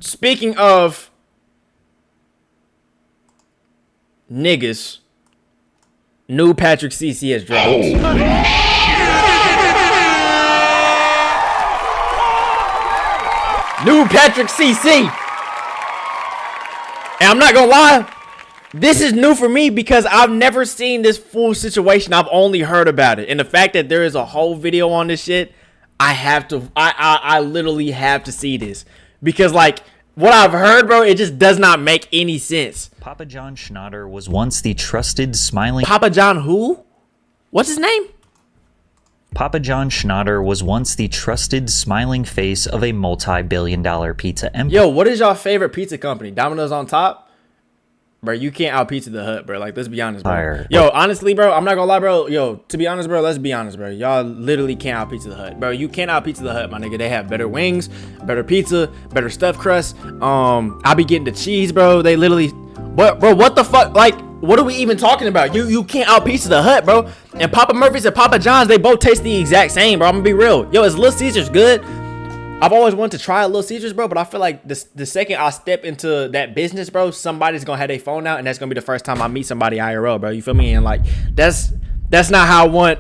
Speaking of niggas, new Patrick CC has dropped. New Patrick CC. And I'm not gonna lie, this is new for me because I've never seen this full situation. I've only heard about it. And the fact that there is a whole video on this shit, I literally have to see this. Because like what I've heard, bro, it just does not make any sense. Papa John Schnatter was once the trusted, smiling... Papa John who? What's his name? Papa John Schnatter was once the trusted, smiling face of a multi-billion-dollar pizza empire. Yo, what is your favorite pizza company? Domino's on top? Bro, you can't out pizza the Hut, bro. Like, let's be honest, bro. Yo, honestly, bro, I'm not gonna lie, bro. Yo, to be honest, bro, let's be honest, bro. Y'all literally can't out pizza the Hut, bro. You can't out pizza the Hut, my nigga. They have better wings, better pizza, better stuffed crust. I be getting the cheese, bro. They literally, bro, what the fuck? Like, what are we even talking about? You can't out pizza the Hut, bro. And Papa Murphy's and Papa John's, they both taste the exact same, bro. I'm gonna be real. Yo, is Little Caesars good? I've always wanted to try a Little Caesars, bro, but I feel like the second I step into that business, bro, somebody's gonna have their phone out, and that's gonna be the first time I meet somebody IRL, bro. You feel me? And like that's not how I want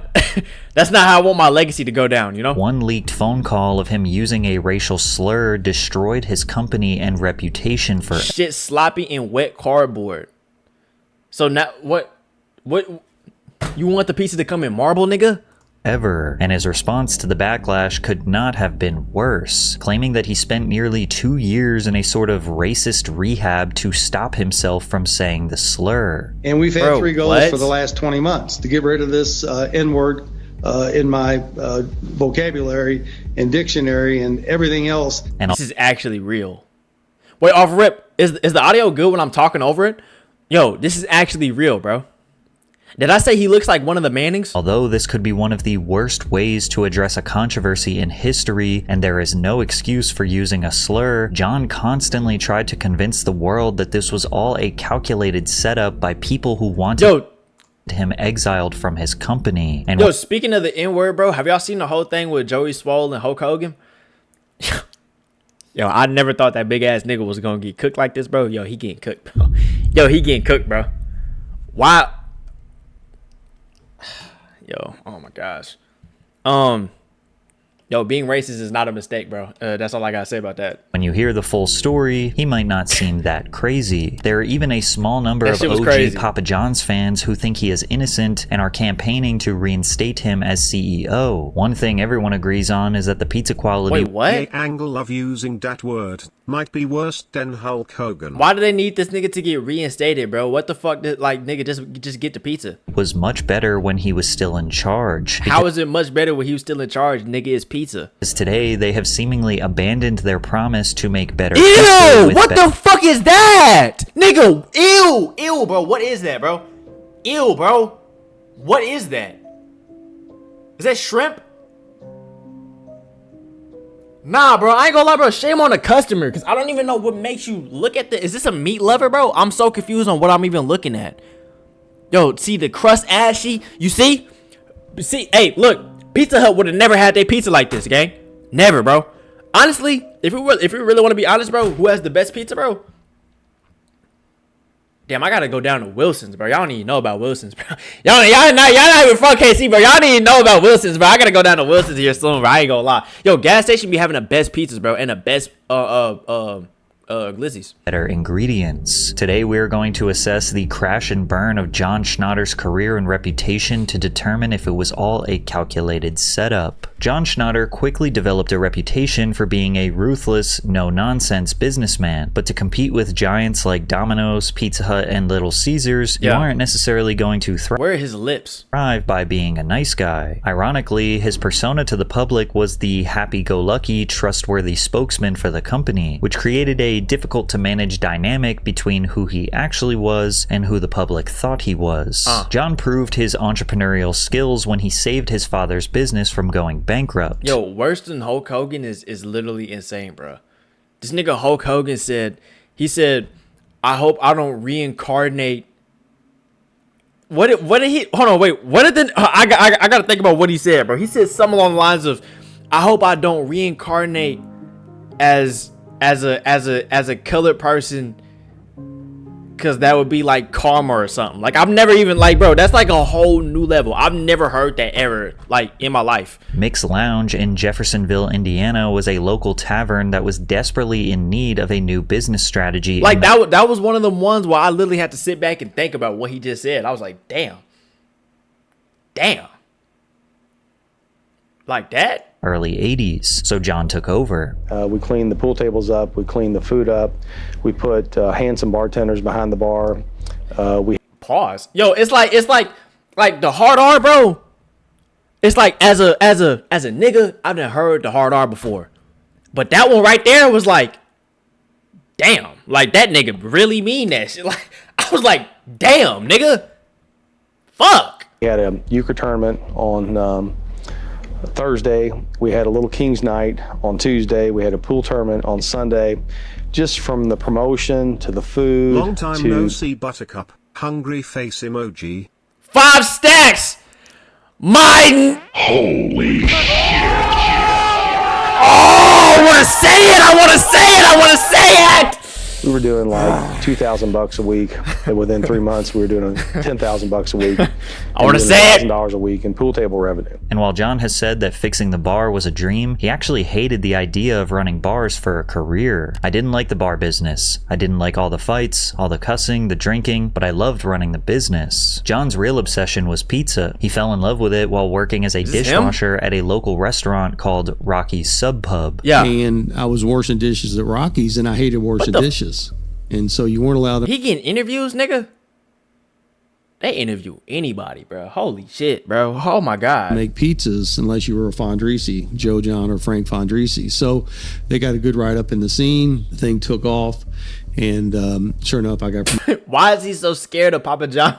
that's not how I want my legacy to go down, you know? One leaked phone call of him using a racial slur destroyed his company and reputation for shit sloppy and wet cardboard. So now what you want the pieces to come in marble, nigga? Ever, and his response to the backlash could not have been worse, claiming that he spent nearly 2 years in a sort of racist rehab to stop himself from saying the slur. And we've had 3 goals for the last 20 months to get rid of this N-word in my vocabulary and dictionary and everything else. And this is actually real. Wait, off rip, is the audio good when I'm talking over it? Yo, this is actually real, bro. Did I say he looks like one of the Mannings? Although this could be one of the worst ways to address a controversy in history, and there is no excuse for using a slur, John constantly tried to convince the world that this was all a calculated setup by people who wanted him exiled from his company. And yo, speaking of the N-word, bro, have y'all seen the whole thing with Joey Swole and Hulk Hogan? Yo, I never thought that big ass nigga was gonna get cooked like this, bro. Yo, he getting cooked, bro. Yo, he getting cooked, bro. Why? Yo, oh my gosh. Yo, being racist is not a mistake, bro. That's all I gotta say about that. When you hear the full story, he might not seem that crazy. There are even a small number of OG Papa John's fans who think he is innocent and are campaigning to reinstate him as CEO. One thing everyone agrees on is that the pizza quality— Wait, what? The angle of using that word might be worse than Hulk Hogan. Why do they need this nigga to get reinstated, bro? What the fuck did, like, nigga, just get the pizza? Was much better when he was still in charge. How is it much better when he was still in charge? Nigga, is pizza. Because today they have seemingly abandoned their promise to make better pizza. Ew! What the fuck is that? Nigga, ew! Ew, bro. What is that, bro? Ew, bro. What is that? Is that shrimp? Nah, bro, I ain't gonna lie, bro. Shame on the customer, because I don't even know what makes you look at this. Is this a meat lover, bro? I'm so confused on what I'm even looking at. Yo, see the crust ashy? You see? See, hey, look. Pizza Hut would have never had their pizza like this, gang. Never, bro. Honestly, if we really want to be honest, bro, who has the best pizza, bro? Damn, I gotta go down to Wilson's, bro. Y'all don't even know about Wilson's, bro. Y'all not even from KC, bro. Y'all don't even know about Wilson's, bro. I gotta go down to Wilson's here soon, bro. I ain't gonna lie. Yo, gas station be having the best pizzas, bro, and the best glizzies. Better ingredients. Today we're going to assess the crash and burn of John Schnatter's career and reputation to determine if it was all a calculated setup. John Schnatter quickly developed a reputation for being a ruthless, no-nonsense businessman, but to compete with giants like Domino's, Pizza Hut, and Little Caesars, you aren't necessarily going to Where are his lips? thrive by being a nice guy. Ironically, his persona to the public was the happy-go-lucky, trustworthy spokesman for the company, which created a difficult-to-manage dynamic between who he actually was and who the public thought he was. John proved his entrepreneurial skills when he saved his father's business from going bankrupt. Yo, worse than Hulk Hogan is literally insane, bro. This nigga Hulk Hogan said, I hope I don't reincarnate. What did he, hold on, wait, what did the, I gotta think about what he said, bro. He said something along the lines of, I hope I don't reincarnate as a colored person, because that would be like karma or something. Like, I've never even, like, bro, that's like a whole new level. I've never heard that ever, like, in my life. Mick's Lounge in Jeffersonville, Indiana was a local tavern that was desperately in need of a new business strategy. Like, that was one of the ones where I literally had to sit back and think about what he just said. I was like, damn. Like that? Early 80s, so John took over. We cleaned the pool tables up, we cleaned the food up, we put handsome bartenders behind the bar. Pause. Yo, it's like the hard R, bro. It's like as a nigga, I've never heard the hard R before. But that one right there was like, damn, like that nigga really mean that shit. Like, I was like, damn, nigga. Fuck. We had a euchre tournament on Thursday. We had a little Kings night on Tuesday. We had a pool tournament on Sunday. Just from the promotion to the food. Long time no see, Buttercup. Hungry face emoji. 5 stacks. Mine. Holy shit. Oh, I want to say it. We were doing like $2,000 a week, and within 3 months, we were doing $10,000 a week. I want to say it. $1,000 a week in pool table revenue. And while John has said that fixing the bar was a dream, he actually hated the idea of running bars for a career. I didn't like the bar business. I didn't like all the fights, all the cussing, the drinking, but I loved running the business. John's real obsession was pizza. He fell in love with it while working as a dishwasher at a local restaurant called Rocky's Sub Pub. Yeah. And I was washing dishes at Rocky's, and I hated washing dishes. And so you weren't allowed to. He getting interviews, nigga? They interview anybody, bro. Holy shit, bro. Oh my God. Make pizzas unless you were a Fondrisi, Joe John or Frank Fondrisi. So they got a good write up in the scene. The thing took off. And sure enough, I got. Why is he so scared of Papa John?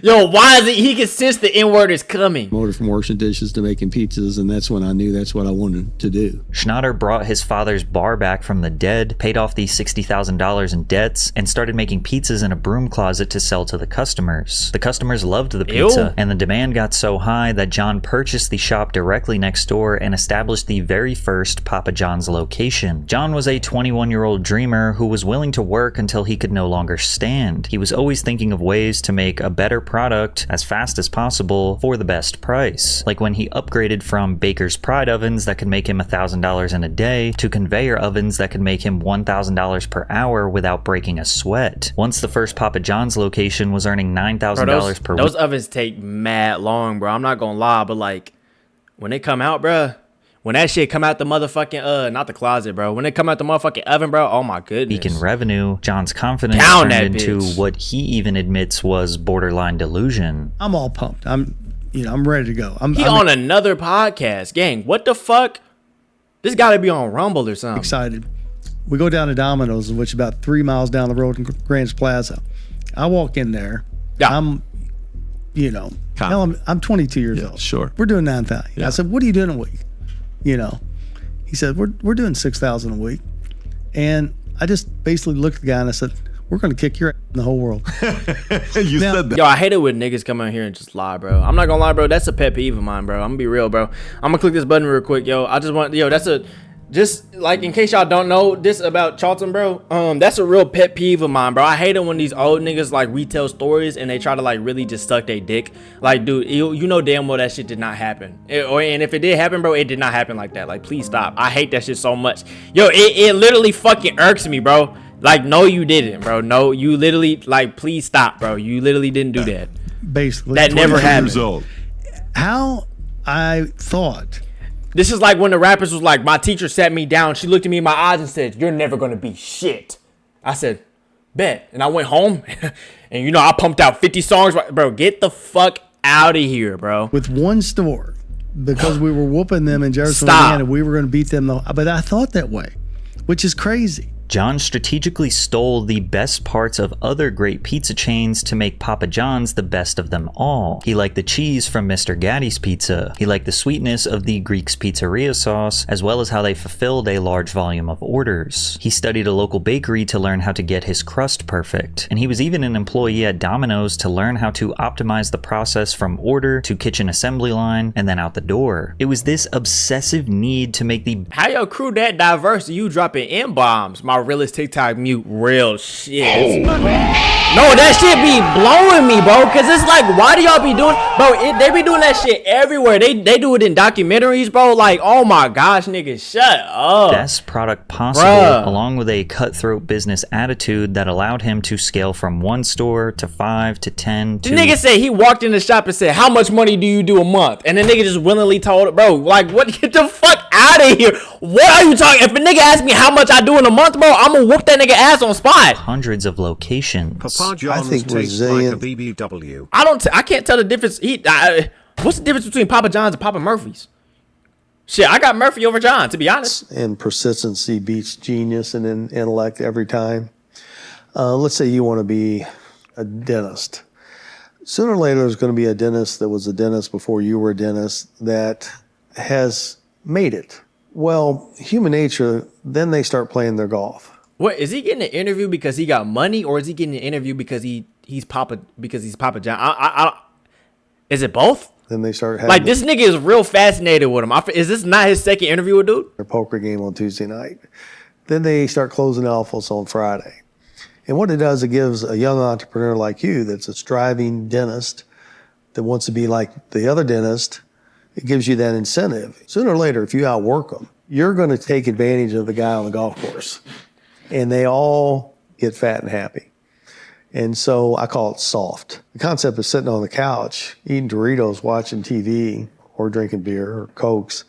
Yo, why is he can sense the N-word is coming? Promoted from washing dishes to making pizzas, and that's when I knew that's what I wanted to do. Schnatter brought his father's bar back from the dead, paid off the $60,000 in debts, and started making pizzas in a broom closet to sell to the customers. The customers loved the pizza, and the demand got so high that John purchased the shop directly next door and established the very first Papa John's location. John was a 21-year-old dreamer who was willing to work until he could no longer stand. He was always thinking of ways to make a better product as fast as possible for the best price. Like when he upgraded from Baker's Pride ovens that could make him $1,000 in a day to conveyor ovens that could make him $1,000 per hour without breaking a sweat. Once the first Papa John's location was earning $9,000 per week. Those ovens take mad long, bro. I'm not gonna lie, but like when they come out, bro, when that shit come out the motherfucking, not the closet, bro. When it come out the motherfucking oven, bro, oh my goodness. Speaking revenue, John's confidence turned into what he even admits was borderline delusion. I'm all pumped. I'm ready to go. I'm on another podcast, gang. What the fuck? This gotta be on Rumble or something. Excited. We go down to Domino's, which is about 3 miles down the road in Grants Plaza. I walk in there. Yeah. I'm 22 years old. Sure. We're doing 9,000. Yeah. I said, what are you doing a week? He said, we're doing 6,000 a week. And I just basically looked at the guy and I said, we're going to kick your ass in the whole world. You said that. Yo, I hate it when niggas come out here and just lie, bro. I'm not gonna lie, bro. That's a pet peeve of mine, bro. I'm gonna be real, bro. I'm gonna click this button real quick, yo. Just like in case y'all don't know this about Chaltom, bro. That's a real pet peeve of mine, bro. I hate it when these old niggas like retell stories and they try to like really just suck their dick. Like, dude, you know damn well that shit did not happen. And if it did happen, bro, it did not happen like that. Like, please stop. I hate that shit so much. Yo, it literally fucking irks me, bro. Like, no, you didn't, bro. No, you literally, like, please stop, bro. You literally didn't do that. Basically. That never happened. Years old. How I thought. This is like when the rappers was like, my teacher sat me down. She looked at me in my eyes and said, you're never going to be shit. I said, bet. And I went home and, I pumped out 50 songs. Bro, get the fuck out of here, bro. With one store, because we were whooping them in Jefferson, Indiana, we were going to beat them. But I thought that way, which is crazy. John strategically stole the best parts of other great pizza chains to make Papa John's the best of them all. He liked the cheese from Mr. Gatti's Pizza. He liked the sweetness of the Greek's Pizzeria sauce, as well as how they fulfilled a large volume of orders. He studied a local bakery to learn how to get his crust perfect. And he was even an employee at Domino's to learn how to optimize the process from order to kitchen assembly line and then out the door. It was this obsessive need to make the how your crew that diverse? You dropping M-bombs? My realest TikTok mute real shit. No, that shit be blowing me, bro. Cause it's like, why do y'all be doing, bro? They be doing that shit everywhere. They do it in documentaries, bro. Like, oh my gosh, nigga, shut up. Best product possible, along with a cutthroat business attitude that allowed him to scale from 1 store to 5 to 10 to. The nigga said he walked in the shop and said, "How much money do you do a month?" And the nigga just willingly told it, bro. Like, what? Get the fuck out of here. What are you talking? If a nigga asks me how much I do in a month, bro, I'm gonna whoop that nigga ass on spot. Hundreds of locations. Papa John's tastes like a BBW. I can't tell the difference. What's the difference between Papa John's and Papa Murphy's? Shit, I got Murphy over John, to be honest. And persistency beats genius and intellect every time. Let's say you want to be a dentist. Sooner or later, there's going to be a dentist that was a dentist before you were a dentist that has made it. Well, human nature, then they start playing their golf. What, is he getting an interview because he got money, or is he getting an interview because he's Papa John? I is it both? Then they start having like this nigga is real fascinated with him. Is this not his second interview with dude? Their poker game on Tuesday night. Then they start closing alphas on Friday. And what it does, it gives a young entrepreneur like you that's a striving dentist that wants to be like the other dentist, it gives you that incentive. Sooner or later, if you outwork them, you're going to take advantage of the guy on the golf course. And they all get fat and happy. And so I call it soft. The concept of sitting on the couch, eating Doritos, watching TV, or drinking beer or Cokes.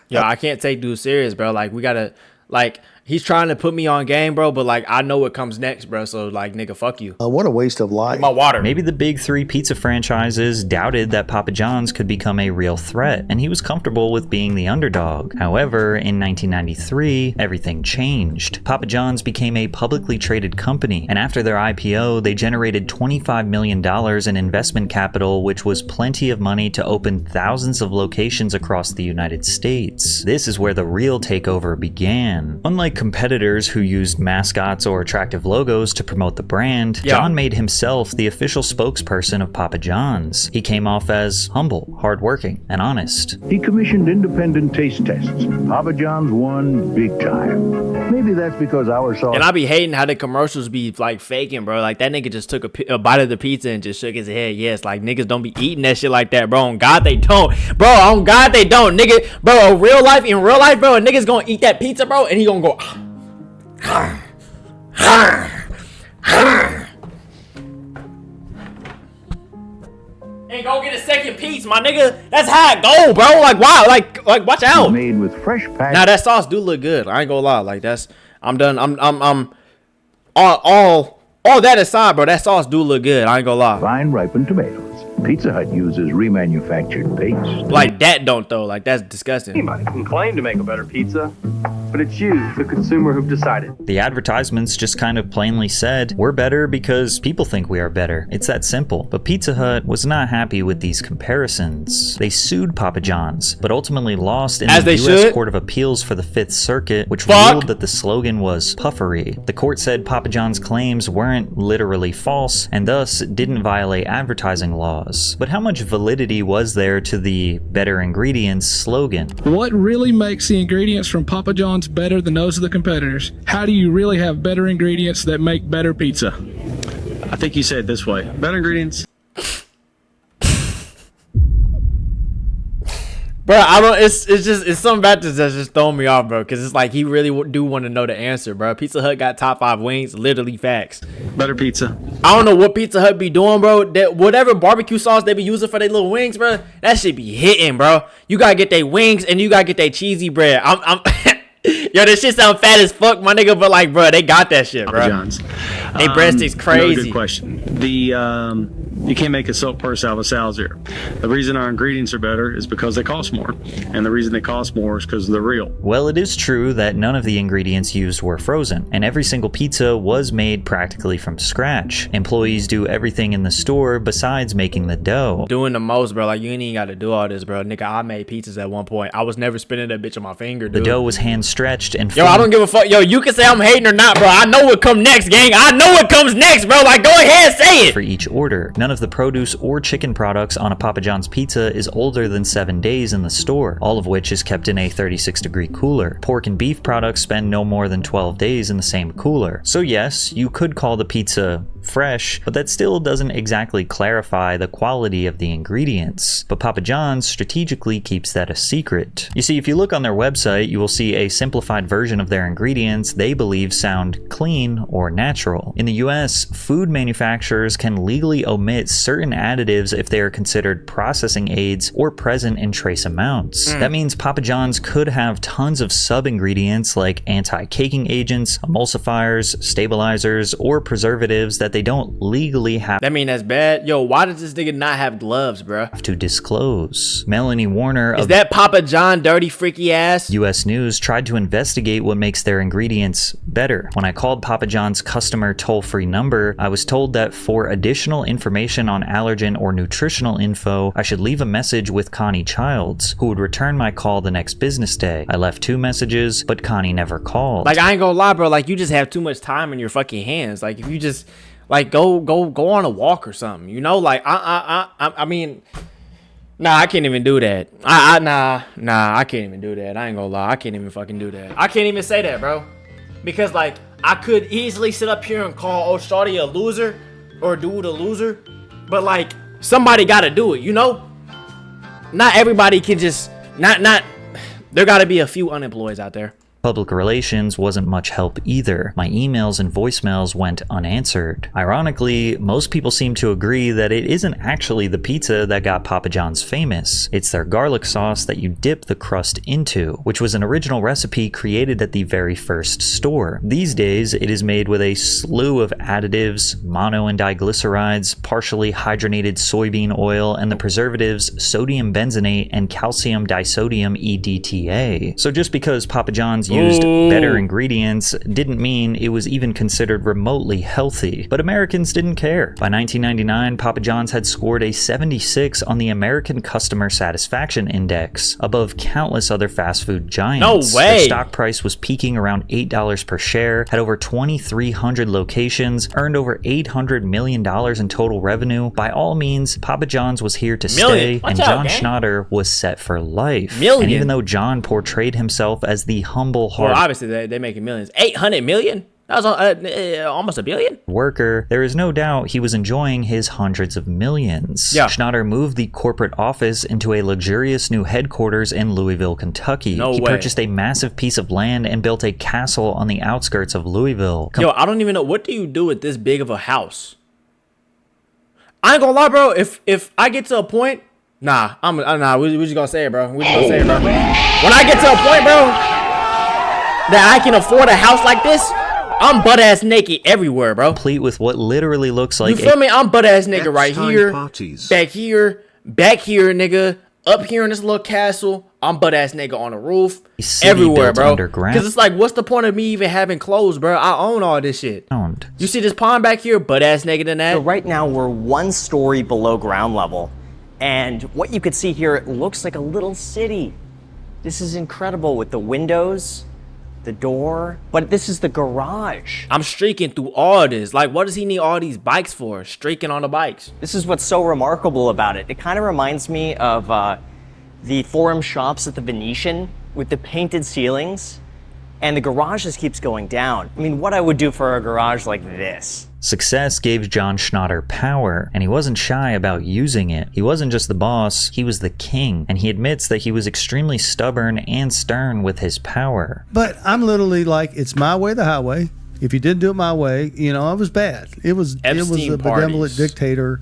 Yo, I can't take dude serious, bro. Like, we gotta, like, he's trying to put me on game, bro, but like I know what comes next, bro. So like, nigga, fuck you. What a waste of life. My water. Maybe the big 3 pizza franchises doubted that Papa John's could become a real threat, and he was comfortable with being the underdog. However, in 1993, everything changed. Papa John's became a publicly traded company, and after their IPO, they generated $25 million in investment capital, which was plenty of money to open thousands of locations across the United States. This is where the real takeover began. Unlike competitors who used mascots or attractive logos to promote the brand, John made himself the official spokesperson of Papa John's. He came off as humble, hardworking, and honest. He commissioned independent taste tests. Papa John's won big time. Maybe that's because our sauce... And I be hating how the commercials be like faking, bro. Like that nigga just took a bite of the pizza and just shook his head. Yes, like niggas don't be eating that shit like that, bro. On God they don't. Bro, on God they don't. Nigga, bro, in real life, bro, a nigga's gonna eat that pizza, bro, and he gonna go... And go get a second piece, my nigga. That's how it go, bro. Like, wow, like watch out. Made with fresh pack. Now that sauce do look good. I ain't gonna lie. Like that's, I'm done. I'm all that aside, bro. That sauce do look good. I ain't gonna lie. Fine ripened tomatoes. Pizza Hut uses remanufactured paste. Like that don't though. Like that's disgusting. Anybody can claim to make a better pizza, but it's you, the consumer, who've decided. The advertisements just kind of plainly said, we're better because people think we are better. It's that simple. But Pizza Hut was not happy with these comparisons. They sued Papa John's, but ultimately lost in the U.S. Court of Appeals for the Fifth Circuit, which ruled that the slogan was puffery. The court said Papa John's claims weren't literally false, and thus didn't violate advertising laws. But how much validity was there to the better ingredients slogan? What really makes the ingredients from Papa John's better than those of the competitors? How do you really have better ingredients that make better pizza? I think you say it this way. Better ingredients. Bro, I don't. It's something about this that's just throwing me off, bro. Because it's like he really do want to know the answer, bro. Pizza Hut got top 5 wings, literally facts. Better pizza. I don't know what Pizza Hut be doing, bro. That whatever barbecue sauce they be using for their little wings, bro. That shit be hitting, bro. You gotta get their wings and you gotta get their cheesy bread. Yo, this shit sound fat as fuck, my nigga. But like, bro, they got that shit, bro. Papa John's. They breastics crazy. Good question. You can't make a silk purse out of a sow's ear. The reason our ingredients are better is because they cost more, and the reason they cost more is because they're real. Well, it is true that none of the ingredients used were frozen, and every single pizza was made practically from scratch. Employees do everything in the store besides making the dough. Doing the most, bro. Like, you ain't even got to do all this, bro. Nigga, I made pizzas at one point. I was never spinning that bitch on my finger, dude. The dough was hand stretched and Yo, I don't give a fuck. Yo, you can say I'm hating or not, bro. I know what comes next, gang. I know what comes next, bro. Like, go ahead and say it. For each order. None of the produce or chicken products on a Papa John's pizza is older than 7 days in the store, all of which is kept in a 36-degree cooler. Pork and beef products spend no more than 12 days in the same cooler. So yes, you could call the pizza fresh, but that still doesn't exactly clarify the quality of the ingredients. But Papa John's strategically keeps that a secret. You see, if you look on their website, you will see a simplified version of their ingredients they believe sound clean or natural. In the US, food manufacturers can legally omit certain additives if they are considered processing aids or present in trace amounts. That means Papa John's could have tons of sub-ingredients like anti-caking agents, emulsifiers, stabilizers, or preservatives that they don't legally have. That mean that's bad? Yo, why does this nigga not have gloves, bro? To disclose. Melanie Warner Is that Papa John dirty freaky ass? US News tried to investigate what makes their ingredients better. When I called Papa John's customer toll-free number, I was told that for additional information on allergen or nutritional info, I should leave a message with Connie Childs, who would return my call the next business day. I left 2 messages, but Connie never called. Like, I ain't gonna lie, bro. Like, you just have too much time in your fucking hands. Like, if you just like go on a walk or something, you know? Like, I mean, nah, I can't even do that. Nah, I can't even do that. I ain't gonna lie, I can't even fucking do that. I can't even say that, bro, because like I could easily sit up here and call shorty a loser or dude a loser, but like somebody gotta do it, you know? Not everybody can just not. There gotta be a few unemployed out there. Public relations wasn't much help either. My emails and voicemails went unanswered. Ironically, most people seem to agree that it isn't actually the pizza that got Papa John's famous. It's their garlic sauce that you dip the crust into, which was an original recipe created at the very first store. These days, it is made with a slew of additives, mono and diglycerides, partially hydrogenated soybean oil, and the preservatives sodium benzenate and calcium disodium EDTA. So just because Papa John's used better ingredients didn't mean it was even considered remotely healthy. But Americans didn't care. By 1999, Papa John's had scored a 76 on the American Customer Satisfaction Index, above countless other fast food giants. No way! Their stock price was peaking around $8 per share, had over 2,300 locations, earned over $800 million in total revenue. By all means, Papa John's was here to stay, and John Schnatter was set for life. And even though John portrayed himself as the humble heart. Well, obviously they're making millions. 800 million? That was almost $1 billion. Worker, there is no doubt he was enjoying his hundreds of millions. Yeah. Schnatter moved the corporate office into a luxurious new headquarters in Louisville, Kentucky. He purchased a massive piece of land and built a castle on the outskirts of Louisville. Yo, I don't even know, what do you do with this big of a house? I ain't gonna lie, bro. If I get to a point, we just gonna say it, bro. We just gonna say it, bro. When I get to a point, bro, that I can afford a house like this, I'm butt-ass naked everywhere, bro. Complete with what literally looks like, you feel me? I'm butt-ass naked right here, back here, nigga, up here in this little castle. I'm butt-ass naked on the roof, everywhere, bro. Because it's like, what's the point of me even having clothes, bro? I own all this shit. You see this pond back here, butt-ass naked in that? So right now, we're 1 story below ground level. And what you could see here, it looks like a little city. This is incredible with the windows, the door, but this is the garage. I'm streaking through all this. Like, what does he need all these bikes for? Streaking on the bikes. This is what's so remarkable about it. It kind of reminds me of the Forum shops at the Venetian with the painted ceilings, and the garage just keeps going down. I mean, what I would do for a garage like this. Success gave John Schnatter power, and he wasn't shy about using it. He wasn't just the boss, he was the king, and he admits that he was extremely stubborn and stern with his power. But I'm literally like, it's my way, the highway. If you didn't do it my way, you know, I was bad. It was a benevolent dictator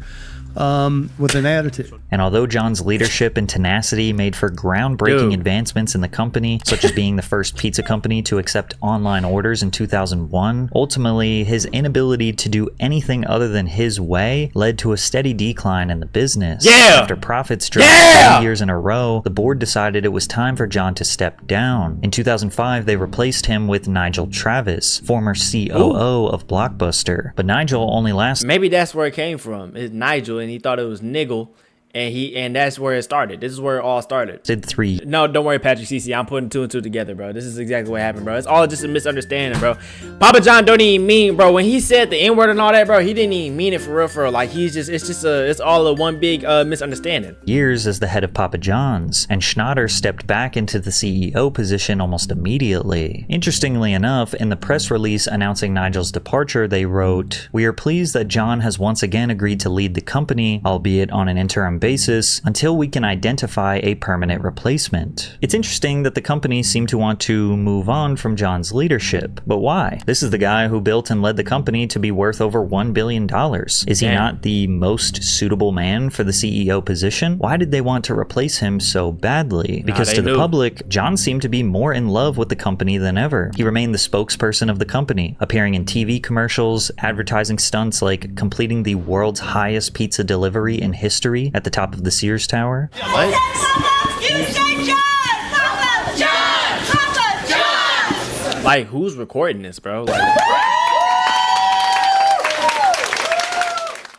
with an attitude. And although John's leadership and tenacity made for groundbreaking advancements in the company, such as being the first pizza company to accept online orders in 2001, ultimately his inability to do anything other than his way led to a steady decline in the business. After profits dropped 3 years in a row, the board decided it was time for John to step down. In 2005, they replaced him with Nigel Travis, former COO of Blockbuster. But Nigel only lasted... Maybe that's where it came from. It's Nigel, and he thought it was Niggle. And that's where it started. This is where it all started. Did 3. No, don't worry, Patrick CC. I'm putting 2 and 2 together, bro. This is exactly what happened, bro. It's all just a misunderstanding, bro. Papa John don't even mean, bro. When he said the N-word and all that, bro, he didn't even mean it for real, for real. Like it's all a one big misunderstanding. Years as the head of Papa John's, and Schnatter stepped back into the CEO position almost immediately. Interestingly enough, in the press release announcing Nigel's departure, they wrote, "We are pleased that John has once again agreed to lead the company, albeit on an interim basis, until we can identify a permanent replacement." It's interesting that the company seemed to want to move on from John's leadership, but why? This is the guy who built and led the company to be worth over $1 billion. Is he not the most suitable man for the CEO position? Why did they want to replace him so badly? Because to the public, John seemed to be more in love with the company than ever. He remained the spokesperson of the company, appearing in TV commercials, advertising stunts like completing the world's highest pizza delivery in history at the top of the Sears Tower. What? You say John! Papa John! Papa John! Like, who's recording this, bro? Like,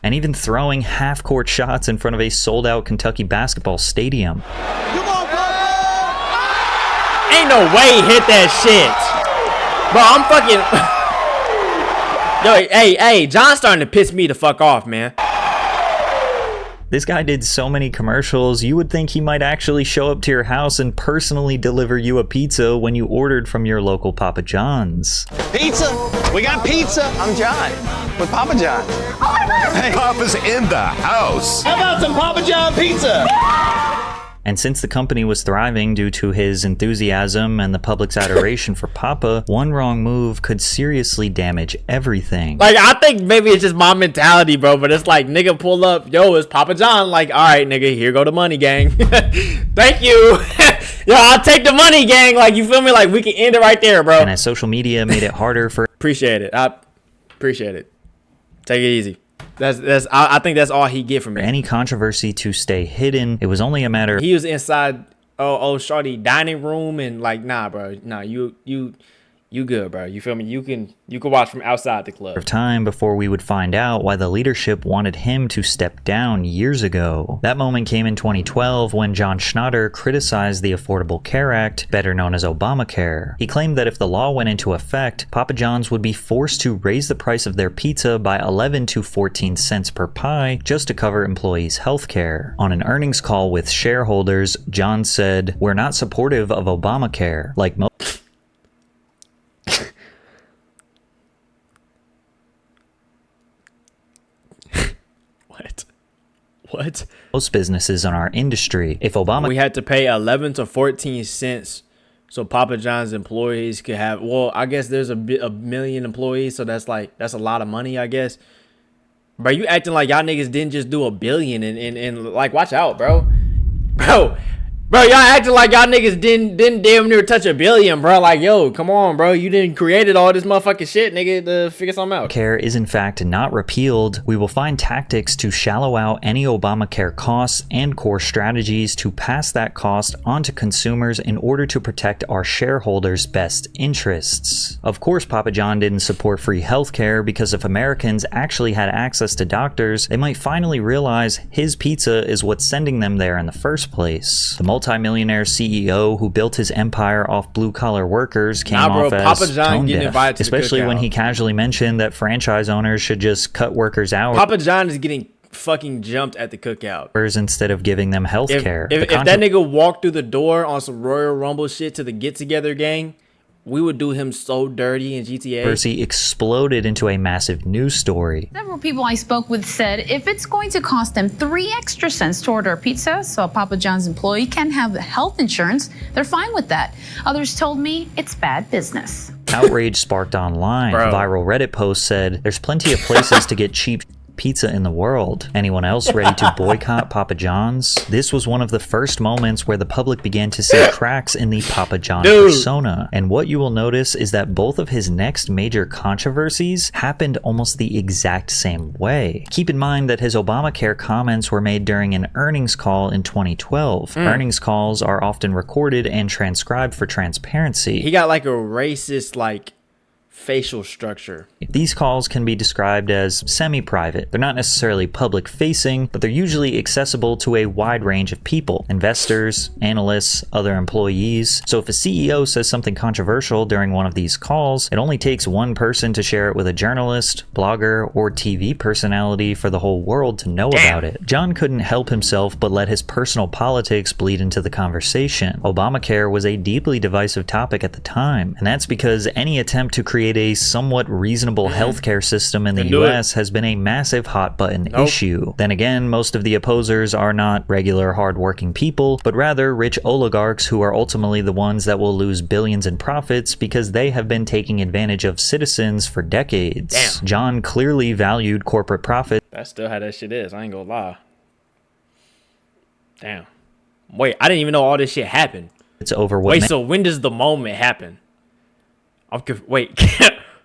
and even throwing half-court shots in front of a sold-out Kentucky basketball stadium. Come on, Papa! Ain't no way he hit that shit. Bro, I'm fucking... Yo, hey, John's starting to piss me the fuck off, man. This guy did so many commercials, you would think he might actually show up to your house and personally deliver you a pizza when you ordered from your local Papa John's. Pizza! We got pizza! I'm John, with Papa John. Hey, Papa's in the house. How about some Papa John pizza? And since the company was thriving due to his enthusiasm and the public's adoration for Papa, one wrong move could seriously damage everything. Like, I think maybe it's just my mentality, bro, but it's like, nigga, pull up, yo, it's Papa John. Like, all right, nigga, here go the money, gang. Thank you. Yo, I'll take the money, gang. Like, you feel me? Like, we can end it right there, bro. And as social media made it harder for... Appreciate it. I appreciate it. Take it easy. I think that's all he get from me. Any controversy to stay hidden. It was only a matter... He was inside shorty dining room and like, nah, bro. Nah, you good, bro. You feel me? You can watch from outside the club. Of time before we would find out why the leadership wanted him to step down years ago. That moment came in 2012 when John Schnatter criticized the Affordable Care Act, better known as Obamacare. He claimed that if the law went into effect, Papa John's would be forced to raise the price of their pizza by 11 to 14 cents per pie just to cover employees' health care. On an earnings call with shareholders, John said, "We're not supportive of Obamacare. Like most..." What? Most businesses in our industry. If Obama... We had to pay 11 to 14 cents so Papa John's employees could have... Well, I guess there's a million employees, so that's a lot of money, I guess. Bro, you acting like y'all niggas didn't just do $1 billion and like, watch out, bro. Bro, y'all acting like y'all niggas didn't damn near touch $1 billion, bro. Like, yo, come on, bro. You didn't created all this motherfucking shit, nigga, to figure something out. Care is in fact not repealed. We will find tactics to shallow out any Obamacare costs and core strategies to pass that cost onto consumers in order to protect our shareholders' best interests. Of course, Papa John didn't support free healthcare because if Americans actually had access to doctors, they might finally realize his pizza is what's sending them there in the first place. The multi-millionaire CEO who built his empire off blue-collar workers came off as Papa John tone getting deaf, invited to especially the when cookout. he casually mentioned that franchise owners should just cut workers out. Papa John is getting fucking jumped at the cookout Instead of giving them health care. If that nigga walked through the door on some Royal Rumble shit to the Get Together gang, we would do him so dirty in GTA. Controversy exploded into a massive news story. Several people I spoke with said if it's going to cost them 3 extra cents to order a pizza so a Papa John's employee can have health insurance, they're fine with that. Others told me it's bad business. Outrage sparked online. Bro. Viral Reddit post said, "There's plenty of places to get cheap..." pizza in the world. Anyone else ready to boycott Papa John's? This was one of the first moments where the public began to see cracks in the Papa John persona. And what you will notice is that both of his next major controversies happened almost the exact same way. Keep in mind that his Obamacare comments were made during an earnings call in 2012. Earnings calls are often recorded and transcribed for transparency. He got like a racist, like, facial structure. These calls can be described as semi-private. They're not necessarily public-facing, but they're usually accessible to a wide range of people: investors, analysts, other employees. So if a CEO says something controversial during one of these calls, it only takes one person to share it with a journalist, blogger, or TV personality for the whole world to know about it. John couldn't help himself but let his personal politics bleed into the conversation. Obamacare was a deeply divisive topic at the time, and that's because any attempt to create a somewhat reasonable healthcare system in the US has been a massive hot button issue. Then again, most of the opposers are not regular hardworking people, but rather rich oligarchs who are ultimately the ones that will lose billions in profits because they have been taking advantage of citizens for decades. John clearly valued corporate profit. That's still how that shit is. I ain't gonna lie. Damn. Wait, I didn't even know all this shit happened. It's over what. Wait, so when does the moment happen? Wait.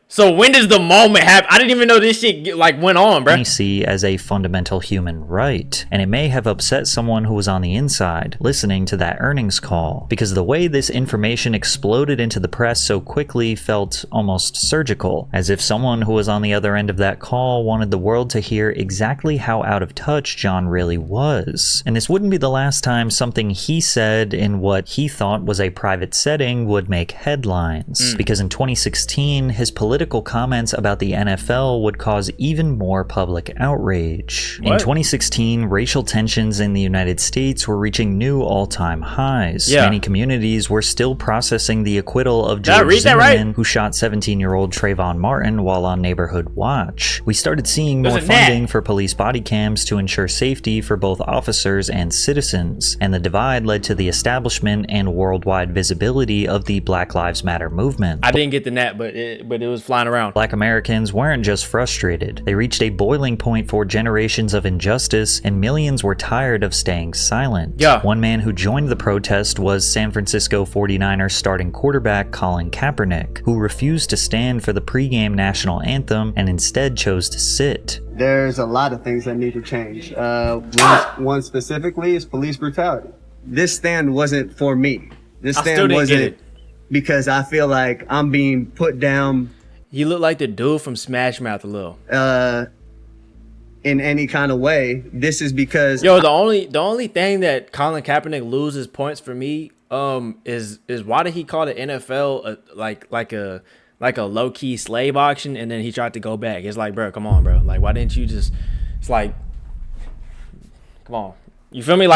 So when does the moment happen? I didn't even know this shit like went on, bro. See as a fundamental human right, and it may have upset someone who was on the inside listening to that earnings call, because the way this information exploded into the press so quickly felt almost surgical, as if someone who was on the other end of that call wanted the world to hear exactly how out of touch John really was. And this wouldn't be the last time something he said in what he thought was a private setting would make headlines, because in 2016 his political comments about the NFL would cause even more public outrage. In 2016, racial tensions in the United States were reaching new all-time highs. Many communities were still processing the acquittal of George Zimmerman, who shot 17-year-old Trayvon Martin while on neighborhood watch. We started seeing more funding for police body cams to ensure safety for both officers and citizens, and the divide led to the establishment and worldwide visibility of the Black Lives Matter movement. I didn't get the net, but it was flying around. Black Americans weren't just frustrated. They reached a boiling point for generations of injustice, and millions were tired of staying silent. One man who joined the protest was San Francisco 49ers starting quarterback Colin Kaepernick, who refused to stand for the pregame national anthem and instead chose to sit. There's a lot of things that need to change. One specifically is police brutality. This stand wasn't for me. This stand wasn't because I feel like I'm being put down. You look like the dude from Smash Mouth a little. In any kind of way. This is because the only thing that Colin Kaepernick loses points for me is why did he call the NFL like a low key slave auction, and then he tried to go back. It's like, bro, come on, bro. Like, why didn't you just? It's like, come on. You feel me?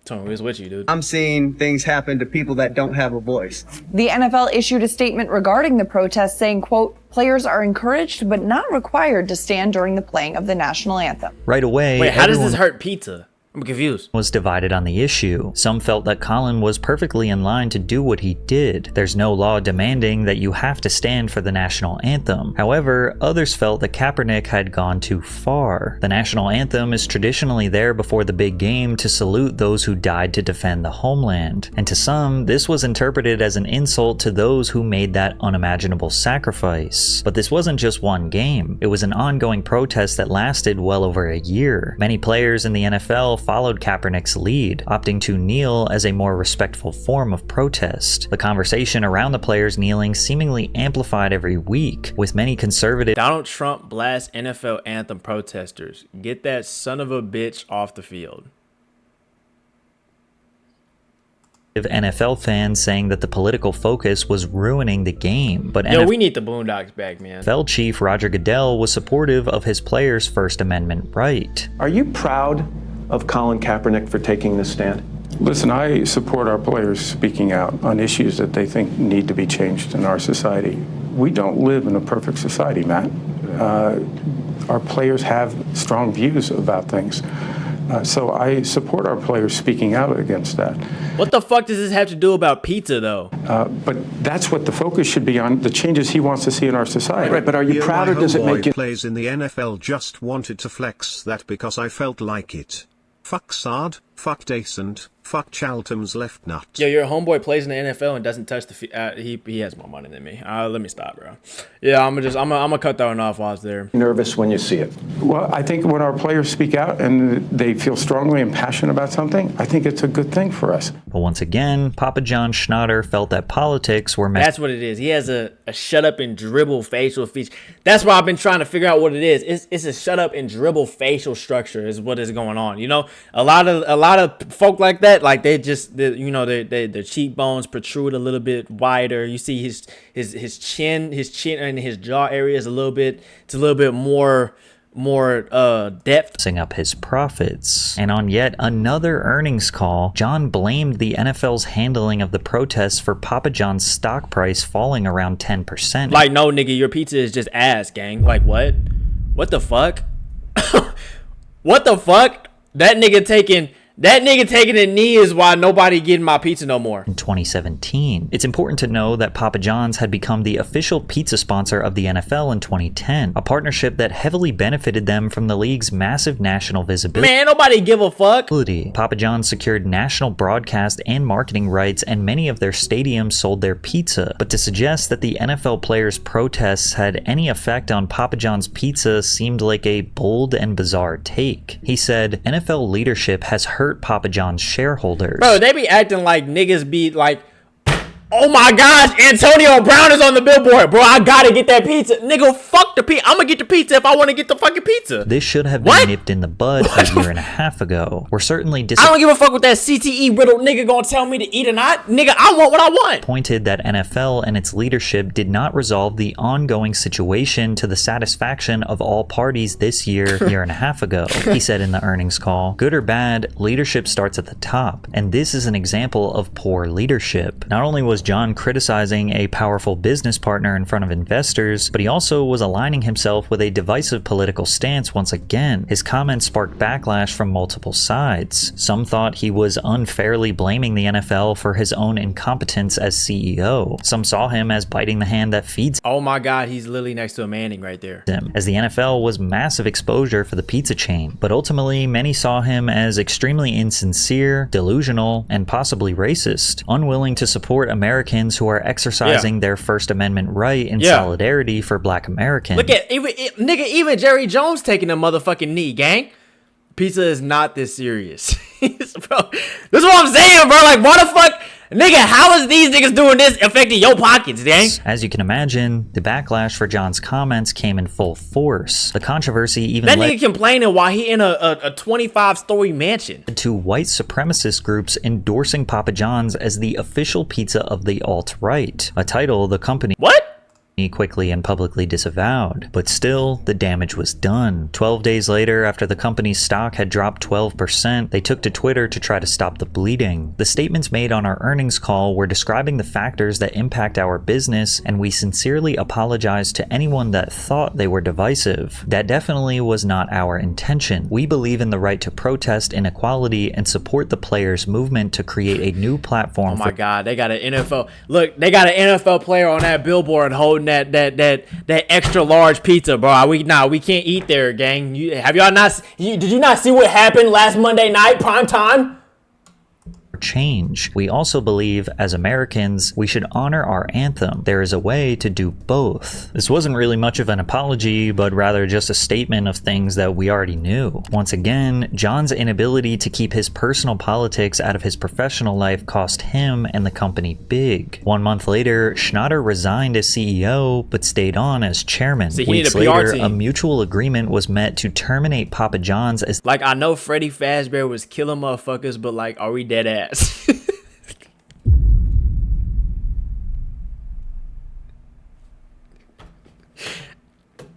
Tony, we was with you, dude. I'm seeing things happen to people that don't have a voice. The NFL issued a statement regarding the protest saying, quote, "Players are encouraged but not required to stand during the playing of the national anthem." Right away. Wait, how does this hurt pizza? I'm confused. Was divided on the issue. Some felt that Colin was perfectly in line to do what he did. There's no law demanding that you have to stand for the national anthem. However, others felt that Kaepernick had gone too far. The national anthem is traditionally there before the big game to salute those who died to defend the homeland. And to some, this was interpreted as an insult to those who made that unimaginable sacrifice. But this wasn't just one game. It was an ongoing protest that lasted well over a year. Many players in the NFL followed Kaepernick's lead, opting to kneel as a more respectful form of protest. The conversation around the players kneeling seemingly amplified every week, with many conservative Donald Trump blasts NFL anthem protesters. Get that son of a bitch off the field. NFL fans saying that the political focus was ruining the game. But we need the Boondocks back, man. NFL chief Roger Goodell was supportive of his players' First Amendment right. Are you proud of Colin Kaepernick for taking this stand? Listen, I support our players speaking out on issues that they think need to be changed in our society. We don't live in a perfect society, Matt. Our players have strong views about things. So I support our players speaking out against that. What the fuck does this have to do about pizza, though? But that's what the focus should be on, the changes he wants to see in our society. Right, but are you proud or does it make you... plays in the NFL just wanted to flex that because I felt like it. Fuck Sard, fuck Decent, fuck Chaltom's left nut. Yo, your homeboy plays in the NFL and doesn't touch the he has more money than me. Let me stop, bro. Yeah, I'm gonna cut that one off while I was there. Nervous when you see it? Well, I think when our players speak out and they feel strongly and passionate about something, I think it's a good thing for us. But once again, Papa John Schnatter felt that politics were That's what it is. He has a shut up and dribble facial feature. That's why I've been trying to figure out what it is. It's a shut up and dribble facial structure is what is going on. You know, a lot of folk like that, like their cheekbones protrude a little bit wider. You see his chin and his jaw area is a little bit more depth. Up his profits. And on yet another earnings call, John blamed the NFL's handling of the protests for Papa John's stock price falling around 10%. Like, no, nigga, your pizza is just ass, gang. Like, what? What the fuck? What the fuck? That nigga taking a knee is why nobody getting my pizza no more. In 2017, it's important to know that Papa John's had become the official pizza sponsor of the NFL in 2010, a partnership that heavily benefited them from the league's massive national visibility. Man, nobody give a fuck. Papa John's secured national broadcast and marketing rights, and many of their stadiums sold their pizza. But to suggest that the NFL players' protests had any effect on Papa John's pizza seemed like a bold and bizarre take. He said, NFL leadership has hurt Papa John's shareholders. Bro, they be acting like niggas be like, oh my gosh, Antonio Brown is on the billboard. Bro, I gotta get that pizza. Nigga, fuck the pizza. I'm gonna get the pizza if I want to get the fucking pizza. This should have been nipped in the bud a year and a half ago. We're certainly I don't give a fuck what that CTE riddled nigga gonna tell me to eat or not. Nigga, I want what I want. Pointed that NFL and its leadership did not resolve the ongoing situation to the satisfaction of all parties this year and a half ago. He said in the earnings call, good or bad, leadership starts at the top. And this is an example of poor leadership. Not only was John criticizing a powerful business partner in front of investors, but he also was aligning himself with a divisive political stance once again. His comments sparked backlash from multiple sides. Some thought he was unfairly blaming the NFL for his own incompetence as CEO. Some saw him as biting the hand that feeds him. Oh my God, he's literally next to a Manning right there. As the NFL was massive exposure for the pizza chain. But ultimately, many saw him as extremely insincere, delusional, and possibly racist, unwilling to support Americans who are exercising their First Amendment right in solidarity for Black Americans. Look at even Jerry Jones taking a motherfucking knee, gang. Pizza is not this serious. Bro, this is what I'm saying, bro. Like, why the fuck, nigga, how is these niggas doing this affecting your pockets, gang? As you can imagine, the backlash for John's comments came in full force. The controversy even that nigga complaining while he in a 25-story mansion. To white supremacist groups endorsing Papa John's as the official pizza of the alt-right, a title the company he quickly and publicly disavowed. But still, the damage was done. 12 days later, after the company's stock had dropped 12%, they took to Twitter to try to stop the bleeding. The statements made on our earnings call were describing the factors that impact our business, and we sincerely apologize to anyone that thought they were divisive. That definitely was not our intention. We believe in the right to protest inequality and support the players' movement to create a new platform. Oh my God, they got an NFL. Look, they got an NFL player on that billboard holding that extra large pizza, bro. We can't eat there, gang. Did you not see what happened last Monday night, prime time? Change. We also believe, as Americans, we should honor our anthem. There is a way to do both. This wasn't really much of an apology, but rather just a statement of things that we already knew. Once again, John's inability to keep his personal politics out of his professional life cost him and the company big. 1 month later, Schnatter resigned as CEO, but stayed on as chairman. Weeks later, a mutual agreement was met to terminate Papa John's as— like, I know Freddie Fazbear was killing motherfuckers, but like, are we dead ass?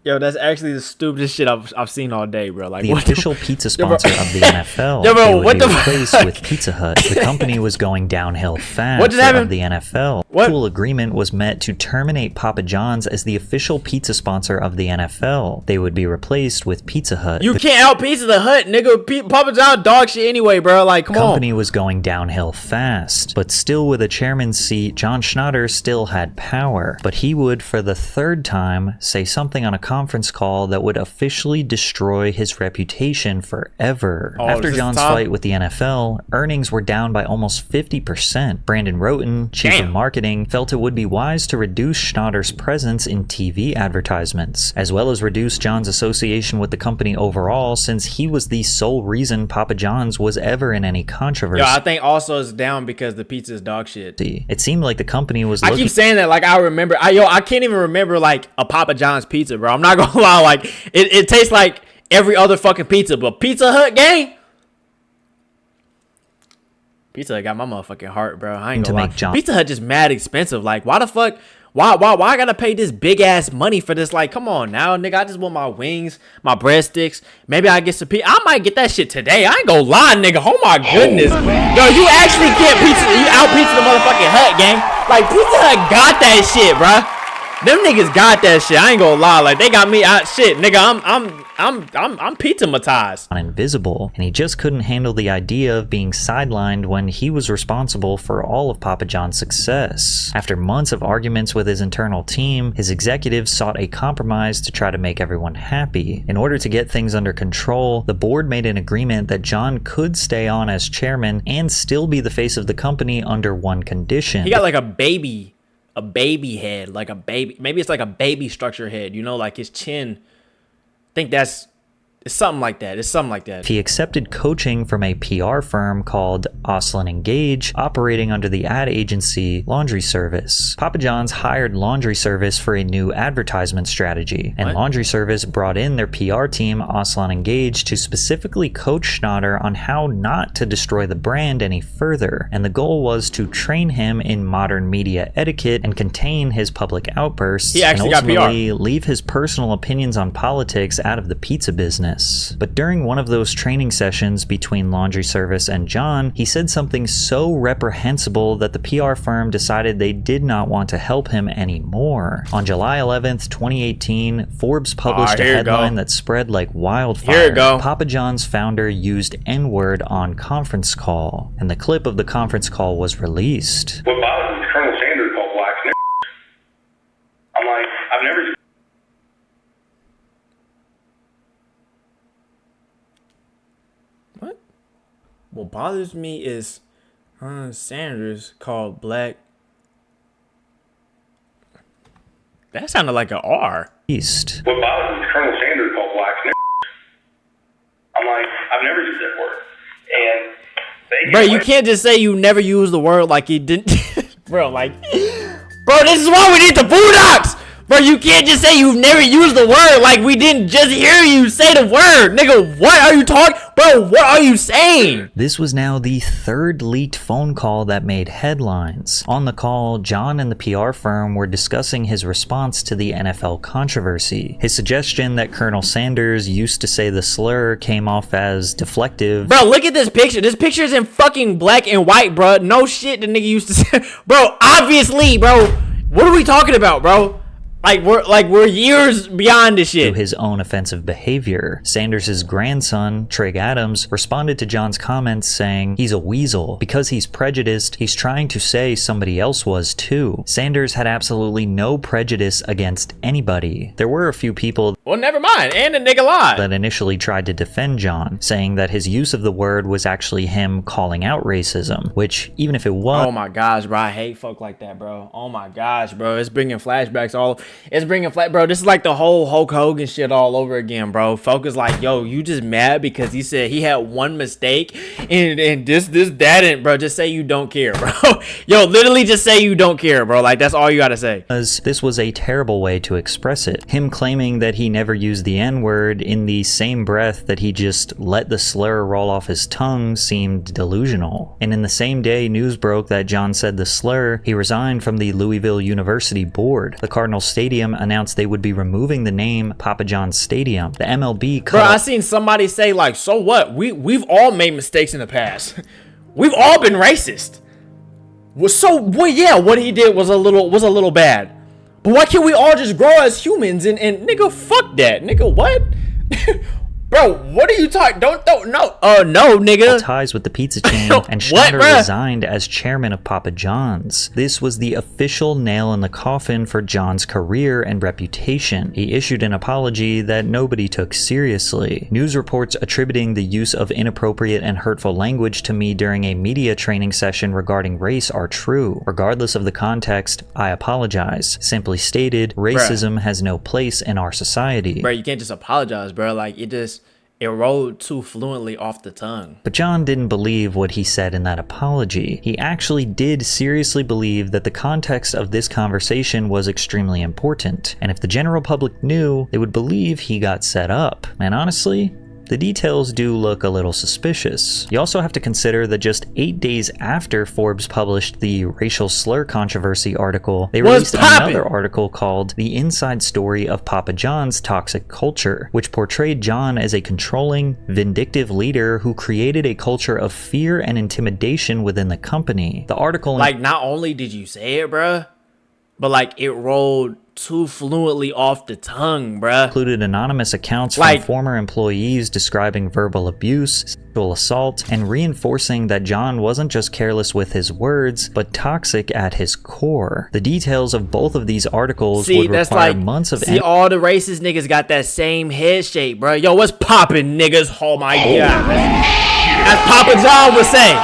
Yo, that's actually the stupidest shit I've seen all day, bro. Like the official pizza sponsor of the NFL. Yo, bro, they would what be the replaced fuck? with Pizza Hut. The company was going downhill fast. What just happened? The NFL. What? Mutual agreement was met to terminate Papa John's as the official pizza sponsor of the NFL. They would be replaced with Pizza Hut. You can't out Pizza the Hut, nigga. Papa John dog shit anyway, bro. Like, come on. The company was going downhill fast, but still with a chairman's seat, John Schnatter still had power. But he would, for the third time, say something on a conference call that would officially destroy his reputation forever. Oh, After is this John's Tom? fight with the NFL, earnings were down by almost 50%. Brandon Roten, chief of marketing, felt it would be wise to reduce Schnatter's presence in TV advertisements, as well as reduce John's association with the company overall, since he was the sole reason Papa John's was ever in any controversy. Yo, I think also it's down because the pizza is dog shit. It seemed like the company was I keep saying that, like, I remember. I can't even remember, like, a Papa John's pizza, bro. I'm not gonna lie. Like, it tastes like every other fucking pizza, but Pizza Hut gang? Pizza Hut got my motherfucking heart, bro. I ain't gonna lie. Pizza Hut just mad expensive. Like, why the fuck? Why I gotta pay this big ass money for this? Like, come on now, nigga. I just want my wings, my breadsticks. Maybe I get some pizza. I might get that shit today. I ain't gonna lie, nigga. Oh my goodness. Yo, you actually can't out pizza the motherfucking Hut, gang. Like, Pizza Hut got that shit, bruh. Them niggas got that shit. I ain't gonna lie. Like, they got me out. Shit, nigga. I'm pizza-matized. Invisible, and he just couldn't handle the idea of being sidelined when he was responsible for all of Papa John's success. After months of arguments with his internal team, his executives sought a compromise to try to make everyone happy. In order to get things under control, the board made an agreement that John could stay on as chairman and still be the face of the company under one condition. He got like a baby head, like a baby. Maybe it's like a baby structure head, you know, like his chin. I think it's something like that. It's something like that. He accepted coaching from a PR firm called Oslin & Gage, operating under the ad agency Laundry Service. Papa John's hired Laundry Service for a new advertisement strategy, and Laundry Service brought in their PR team, Oslin & Gage, to specifically coach Schnatter on how not to destroy the brand any further, and the goal was to train him in modern media etiquette and contain his public outbursts, He actually and ultimately got PR. leave his personal opinions on politics out of the pizza business. But during one of those training sessions between Laundry Service and John, he said something so reprehensible that the PR firm decided they did not want to help him anymore. On July 11th, 2018, Forbes published a headline that spread like wildfire. Here it go. Papa John's founder used N-word on conference call, and the clip of the conference call was released. What bothers me is Colonel Sanders called blacks niggers. I'm like, I've never. What bothers me is Sanders called black. That sounded like an R. East. What bothers me is Colonel Sanders called blacks niggers. I'm like, I've never used that word. And they Bro, you can't just say you never use the word like you didn't. Bro, like, bro, this is why we need the Boondocks. Bro, you can't just say you've never used the word like we didn't just hear you say the word. Nigga, what are you talking? Bro, what are you saying? This was now the third leaked phone call that made headlines. On the call, John and the PR firm were discussing his response to the NFL controversy. His suggestion that Colonel Sanders used to say the slur came off as deflective. Bro, look at this picture. This picture is in fucking black and white, bro. No shit the nigga used to say. Bro, obviously, bro. What are we talking about, bro? We're years beyond this shit. To his own offensive behavior, Sanders' grandson, Trig Adams, responded to John's comments saying he's a weasel. Because he's prejudiced, he's trying to say somebody else was too. Sanders had absolutely no prejudice against anybody. There were a few people Well, never mind. And the nigga lied. that initially tried to defend John, saying that his use of the word was actually him calling out racism, which, even if it was... Oh my gosh, bro. I hate folk like that, bro. Oh my gosh, bro. It's bringing flashbacks all... Bro, this is like the whole Hulk Hogan shit all over again, bro. Folk is like, yo, you just mad because he said he had one mistake and this, that, and bro, just say you don't care, bro. Yo, literally just say you don't care, bro. Like, that's all you gotta say. This was a terrible way to express it. Him claiming that he never used the N-word in the same breath that he just let the slur roll off his tongue seemed delusional. And in the same day news broke that John said the slur, he resigned from the Louisville University board. The Cardinal Stadium announced they would be removing the name Papa John's Stadium. The MLB Bro, I seen somebody say like, so what? We've all made mistakes in the past. We've all been racist. Well, yeah, what he did was a little bad. But why can't we all just grow as humans and nigga, fuck that. Nigga, what? Bro, what are you talking? No, nigga. Ties with the pizza chain, and Schnatter resigned as chairman of Papa John's. This was the official nail in the coffin for John's career and reputation. He issued an apology that nobody took seriously. News reports attributing the use of inappropriate and hurtful language to me during a media training session regarding race are true. Regardless of the context, I apologize. Simply stated, racism has no place in our society. Bro, you can't just apologize, bro. Like, it rolled too fluently off the tongue. But John didn't believe what he said in that apology. He actually did seriously believe that the context of this conversation was extremely important, and if the general public knew, they would believe he got set up. And honestly, the details do look a little suspicious. You also have to consider that just 8 days after Forbes published the racial slur controversy article, they released another article called The Inside Story of Papa John's Toxic Culture, which portrayed John as a controlling, vindictive leader who created a culture of fear and intimidation within the company. The article... Like, not only did you say it, bruh, but like, it rolled too fluently off the tongue, bruh. Included anonymous accounts from former employees describing verbal abuse, sexual assault, and reinforcing that John wasn't just careless with his words, but toxic at his core. The details of both of these articles would require months of... See, all the racist niggas got that same head shape, bruh. Yo, what's poppin', niggas? Oh my god. As Papa John would say.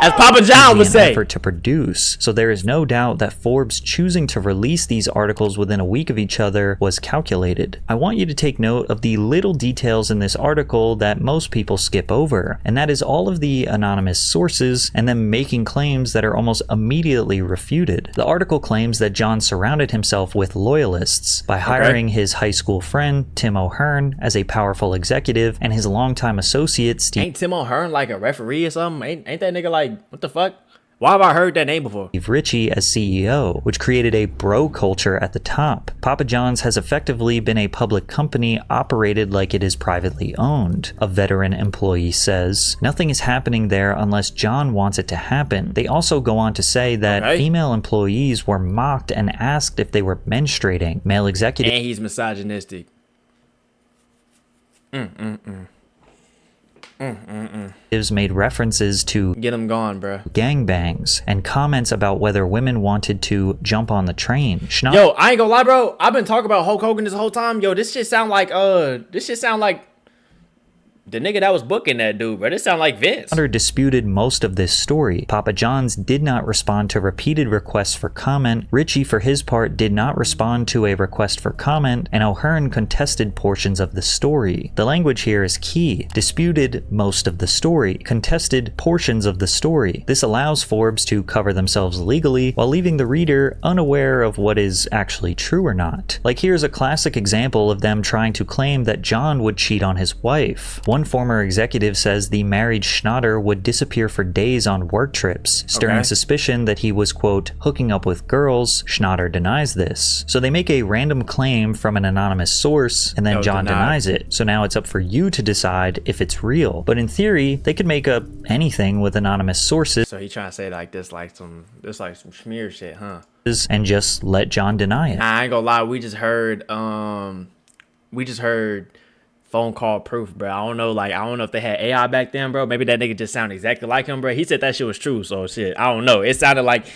As Papa John would say. Effort to produce. So there is no doubt that Forbes choosing to release these articles within a week of each other was calculated. I want you to take note of the little details in this article that most people skip over, and that is all of the anonymous sources and them making claims that are almost immediately refuted. The article claims that John surrounded himself with loyalists by hiring his high school friend Tim O'Hearn as a powerful executive and his longtime associate Steve. Ain't Tim O'Hearn like a referee or something? Ain't that nigga like, what the fuck? Why have I heard that name before? Steve Ritchie as CEO, which created a bro culture at the top. Papa John's has effectively been a public company operated like it is privately owned. A veteran employee says, nothing is happening there unless John wants it to happen. They also go on to say that female employees were mocked and asked if they were menstruating. Male executives... And he's misogynistic. Made references to get him gone, bro. Gangbangs and comments about whether women wanted to jump on the train. Yo, I ain't gonna lie, bro. I've been talking about Hulk Hogan this whole time. Yo, this shit sound like the nigga that was booking that dude, bro. This sound like Vince. Schnatter disputed most of this story. Papa John's did not respond to repeated requests for comment. Ritchie, for his part, did not respond to a request for comment, and O'Hearn contested portions of the story. The language here is key. Disputed most of the story. Contested portions of the story. This allows Forbes to cover themselves legally while leaving the reader unaware of what is actually true or not. Like, here's a classic example of them trying to claim that John would cheat on his wife. One former executive says the married Schnatter would disappear for days on work trips, stirring suspicion that he was, quote, hooking up with girls. Schnatter denies this. So they make a random claim from an anonymous source, and then John denies it. So now it's up for you to decide if it's real. But in theory, they could make up anything with anonymous sources. So he trying to say like this, like some smear shit, huh? And just let John deny it. Nah, I ain't gonna lie, we just heard phone call proof, bro. I don't know if they had AI back then, bro. Maybe that nigga just sounded exactly like him, bro. He said that shit was true, so shit, I don't know. It sounded like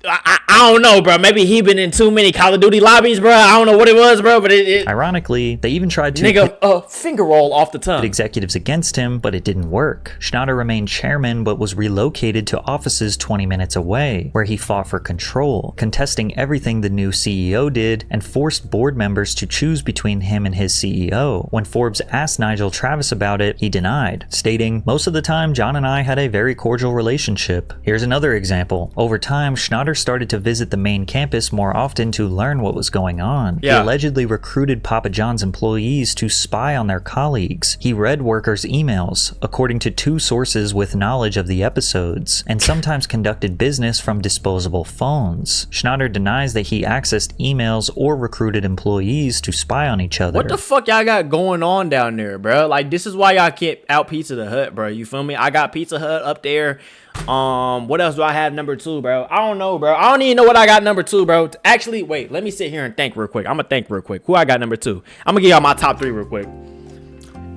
I don't know, bro. Maybe he been in too many Call of Duty lobbies, bro. I don't know what it was, bro, but it ironically, they even tried to nigga finger roll off the tongue executives against him, but it didn't work. Schnatter remained chairman, but was relocated to offices 20 minutes away, where he fought for control, contesting everything the new CEO did, and forced board members to choose between him and his CEO. When Forbes asked Nigel Travis about it, he denied, stating, "Most of the time, John and I had a very cordial relationship." Here's another example. Over time, time, Schnatter started to visit the main campus more often to learn what was going on. Yeah. He allegedly recruited Papa John's employees to spy on their colleagues. He read workers' emails, according to 2 sources with knowledge of the episodes, and sometimes conducted business from disposable phones. Schnatter denies that he accessed emails or recruited employees to spy on each other. What the fuck y'all got going on down there, bro? Like, this is why y'all can't out Pizza the Hut, bro. You feel me? I got Pizza Hut up there. What else do I have number 2, bro? I don't know, bro. I don't even know what I got number 2, bro. Actually, wait, let me sit here and think real quick. I'm gonna think real quick. Who I got number 2? I'm gonna give y'all my top 3 real quick.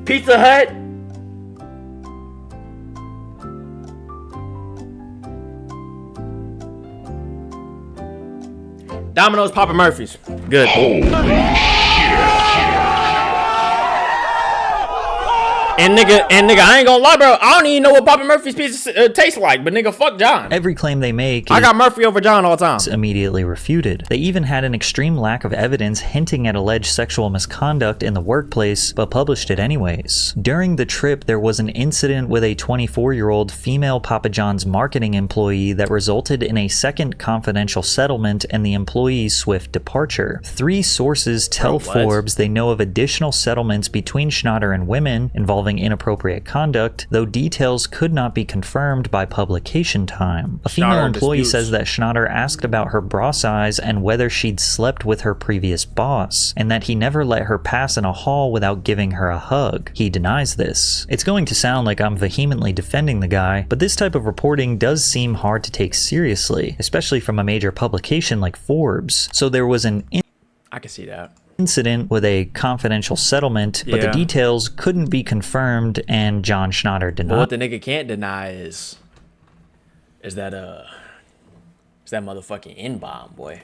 Pizza Hut. Domino's, Papa Murphy's. Good. And nigga, I ain't gonna lie, bro. I don't even know what Papa Murphy's pizza tastes like, but nigga, fuck John. Every claim they make, I got Murphy over John all the time. Immediately refuted. They even had an extreme lack of evidence hinting at alleged sexual misconduct in the workplace, but published it anyways. During the trip, there was an incident with a 24-year-old female Papa John's marketing employee that resulted in a second confidential settlement and the employee's swift departure. 3 sources tell Forbes they know of additional settlements between Schnatter and women involving inappropriate conduct, though details could not be confirmed by publication time. A female employee says that Schnatter asked about her bra size and whether she'd slept with her previous boss, and that he never let her pass in a hall without giving her a hug. He denies this. It's going to sound like I'm vehemently defending the guy, but this type of reporting does seem hard to take seriously, especially from a major publication like Forbes. So there was I can see that. Incident with a confidential settlement, but the details couldn't be confirmed, and John Schnatter denied. But what the nigga can't deny is that motherfucking N-bomb, boy.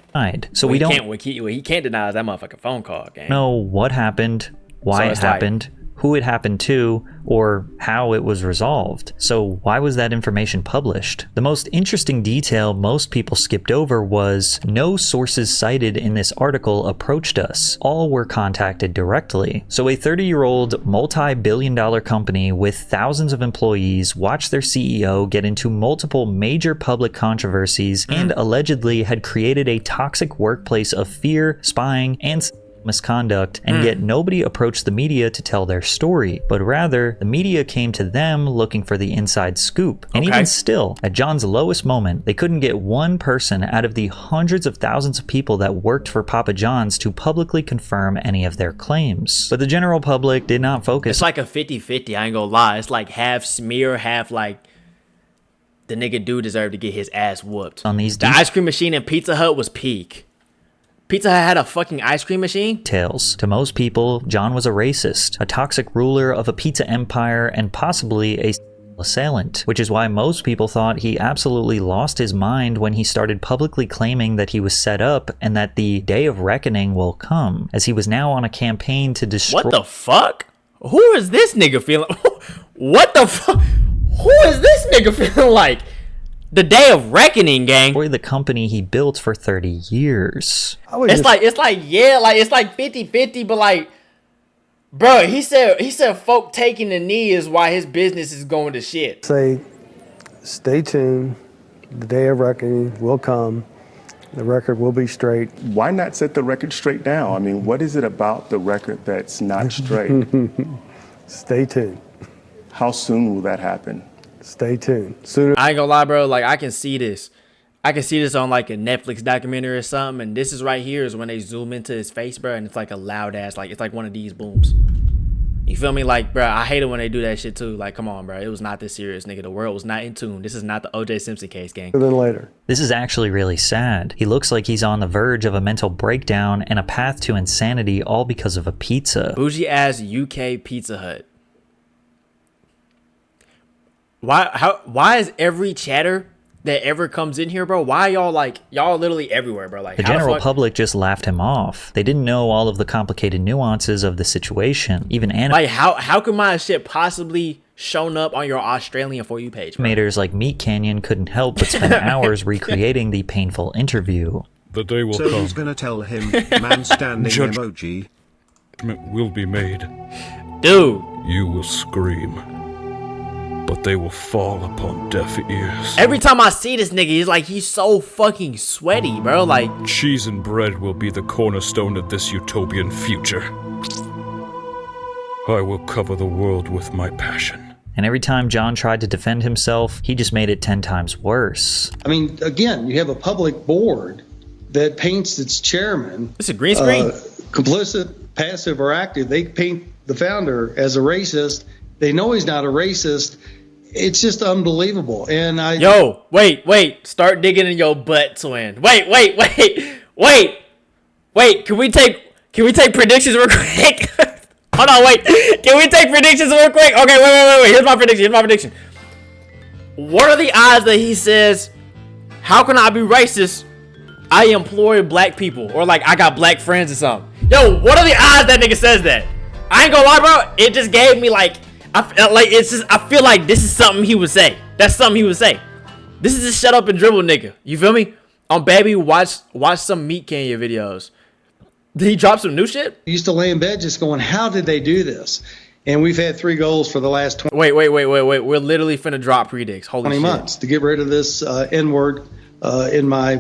So what he can't deny is that motherfucking phone call, gang. Know what happened, why it happened, who it happened to, or how it was resolved. So why was that information published? The most interesting detail most people skipped over was no sources cited in this article approached us. All were contacted directly. So a 30-year-old multi-billion-dollar company with thousands of employees watched their CEO get into multiple major public controversies and allegedly had created a toxic workplace of fear, spying, and misconduct, and yet nobody approached the media to tell their story, but rather the media came to them looking for the inside scoop. And even still, at John's lowest moment, they couldn't get one person out of the hundreds of thousands of people that worked for Papa John's to publicly confirm any of their claims. But the general public did not focus. It's like a 50-50, I ain't gonna lie. It's like half smear, half like the nigga do deserve to get his ass whooped. On these the ice cream machine in Pizza Hut was peak. Pizza Hut had a fucking ice cream machine? Details. To most people, John was a racist, a toxic ruler of a pizza empire, and possibly a assailant, which is why most people thought he absolutely lost his mind when he started publicly claiming that he was set up and that the day of reckoning will come, as he was now on a campaign to destroy— What the fuck? Who is this nigga feeling? What the fuck? Who is this nigga feeling like? The day of reckoning, gang. The company he built for 30 years. It's like 50-50, but like, bro, he said folk taking the knee is why his business is going to shit. Say, stay tuned. The day of reckoning will come. The record will be straight. Why not set the record straight now? I mean, what is it about the record that's not straight? Stay tuned. How soon will that happen? Stay tuned. Sooner. I ain't gonna lie, bro. Like, I can see this on like a Netflix documentary or something. And this is right here is when they zoom into his face, bro. And it's like a loud ass, like it's like one of these booms. You feel me? Like, bro, I hate it when they do that shit too. Like, come on, bro. It was not this serious, nigga. The world was not in tune. This is not the O.J. Simpson case, gang. And then later. This is actually really sad. He looks like he's on the verge of a mental breakdown and a path to insanity, all because of a pizza. Bougie ass UK Pizza Hut. Why is every chatter that ever comes in here, bro? Why y'all literally everywhere, bro? Like, the general public just laughed him off. They didn't know all of the complicated nuances of the situation. Even like, how could my shit possibly shown up on your Australian For You page, bro? Animators like Meat Canyon couldn't help but spend hours recreating the painful interview. The day will come. So he's gonna tell him, man standing emoji. Will be made. Dude. You will scream. but they will fall upon deaf ears. Every time I see this nigga, he's so fucking sweaty, bro. Like, cheese and bread will be the cornerstone of this utopian future. I will cover the world with my passion. And every time John tried to defend himself, he just made it 10 times worse. I mean, again, you have a public board that paints its chairman. It's a green screen. Complicit, passive, or active. They paint the founder as a racist. They know he's not a racist. It's just unbelievable. And wait. Start digging in your butt, twin. Wait. Can we take predictions real quick? Hold on, wait. Can we take predictions real quick? Okay, wait. Here's my prediction. What are the odds that he says, how can I be racist? I employ black people. Or I got black friends or something. Yo, what are the odds that nigga says that? I ain't gonna lie, bro. It just gave me I feel like this is something he would say. That's something he would say. This is a shut up and dribble nigga. You feel me? On Baby, watch some Meat Kenya videos. Did he drop some new shit? I used to lay in bed just going, how did they do this? And we've had 3 goals for the last 20 Wait. We're literally finna drop predicts. Holy 20 shit. months to get rid of this N-word in my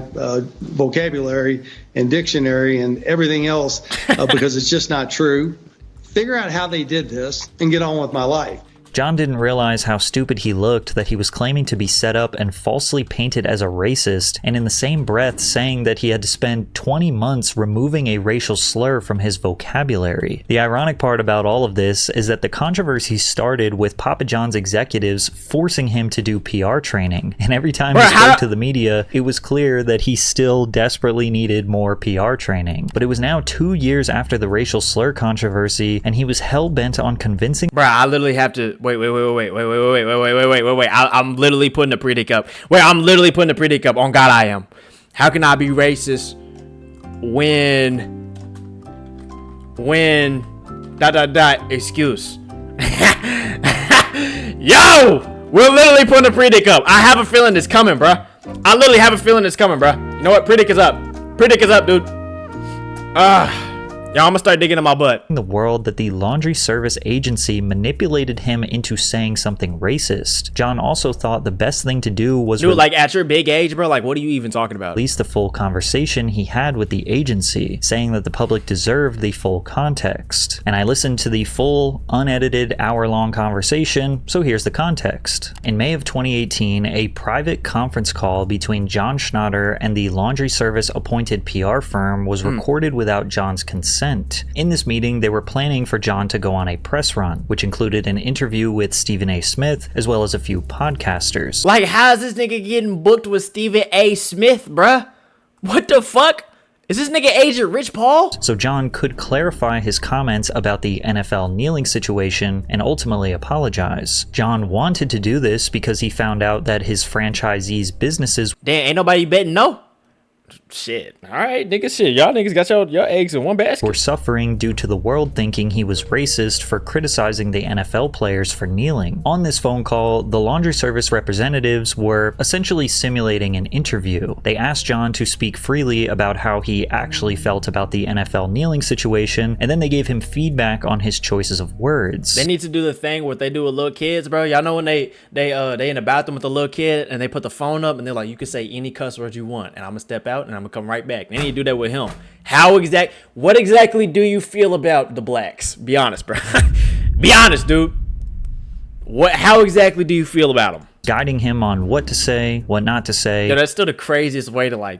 vocabulary and dictionary and everything else because it's just not true. Figure out how they did this and get on with my life. John didn't realize how stupid he looked that he was claiming to be set up and falsely painted as a racist, and in the same breath saying that he had to spend 20 months removing a racial slur from his vocabulary. The ironic part about all of this is that the controversy started with Papa John's executives forcing him to do PR training, and every time he spoke to the media, it was clear that he still desperately needed more PR training. But it was now 2 years after the racial slur controversy, and he was hell-bent on convincing— Bruh, I literally have to— Wait. I'm literally putting the predict up. I'm literally putting the predict up. On God, I am. How can I be racist when excuse? Yo, we're literally putting the predict up. I have a feeling it's coming, bruh. I literally have a feeling it's coming, bruh. You know what? Predict is up. Predict is up, dude. Yo, I'm gonna start digging in my butt. The world that the laundry service agency manipulated him into saying something racist. John also thought the best thing to do was— Dude, at your big age, bro, what are you even talking about? Release the full conversation he had with the agency, saying that the public deserved the full context. And I listened to the full, unedited, hour-long conversation, so here's the context. In May of 2018, a private conference call between John Schnatter and the laundry service appointed PR firm was recorded without John's consent. In this meeting, they were planning for John to go on a press run, which included an interview with Stephen A. Smith, as well as a few podcasters. How's this nigga getting booked with Stephen A. Smith, bruh? What the fuck? Is this nigga Agent Rich Paul? So John could clarify his comments about the NFL kneeling situation and ultimately apologize. John wanted to do this because he found out that his franchisees' businesses— Damn, ain't nobody betting no? Shit. All right, nigga, shit. Y'all niggas got your eggs in one basket. Were suffering due to the world thinking he was racist for criticizing the NFL players for kneeling. On this phone call, the laundry service representatives were essentially simulating an interview. They asked John to speak freely about how he actually felt about the NFL kneeling situation, and then they gave him feedback on his choices of words. They need to do the thing what they do with little kids, bro. Y'all know when they in the bathroom with a little kid and they put the phone up and they're like, you can say any cuss word you want, and I'm gonna step out and I'm gonna come right back. They need to do that with him. What exactly do you feel about the blacks? Be honest, bro. Be honest, dude. How exactly do you feel about them? Guiding him on what to say, what not to say. Yeah, that's still the craziest way to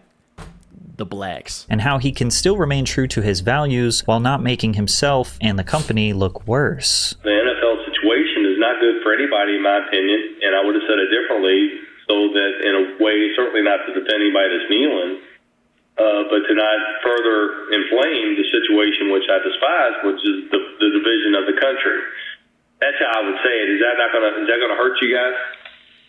the blacks. And how he can still remain true to his values while not making himself and the company look worse. The NFL situation is not good for anybody, in my opinion, and I would have said it differently, so that in a way, certainly not to defend anybody that's kneeling, but to not further inflame the situation which I despise, which is the division of the country. That's how I would say it. Is that gonna hurt you guys?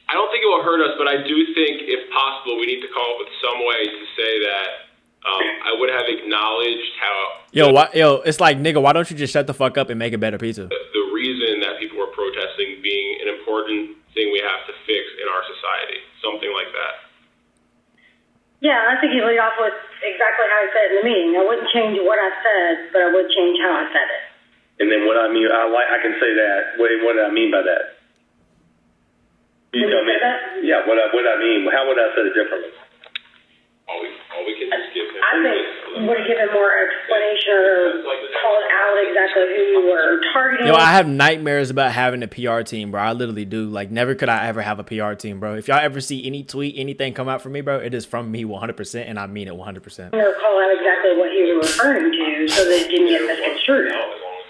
I don't think it will hurt us, but I do think, if possible, we need to come up with some way to say that I would have acknowledged how. It's like, nigga, why don't you just shut the fuck up and make a better pizza? The reason that people were protesting being an important thing we have to fix in our society, something like that. Yeah, I think you lead off with exactly how I said it in the meeting. I wouldn't change what I said, but I would change how I said it. And then what I mean, I can say that. What do I mean by that? You tell me. Yeah, what I mean. How would I say it differently? All we can just give him. I think would have given more explanation or called out exactly who you were targeting. Yo, I have nightmares about having a PR team, bro. I literally do. Like, never could I ever have a PR team, bro. If y'all ever see any tweet, anything come out from me, bro, it is from me 100%, and I mean it 100%. Or call out exactly what you were referring to so that it didn't get misconstrued.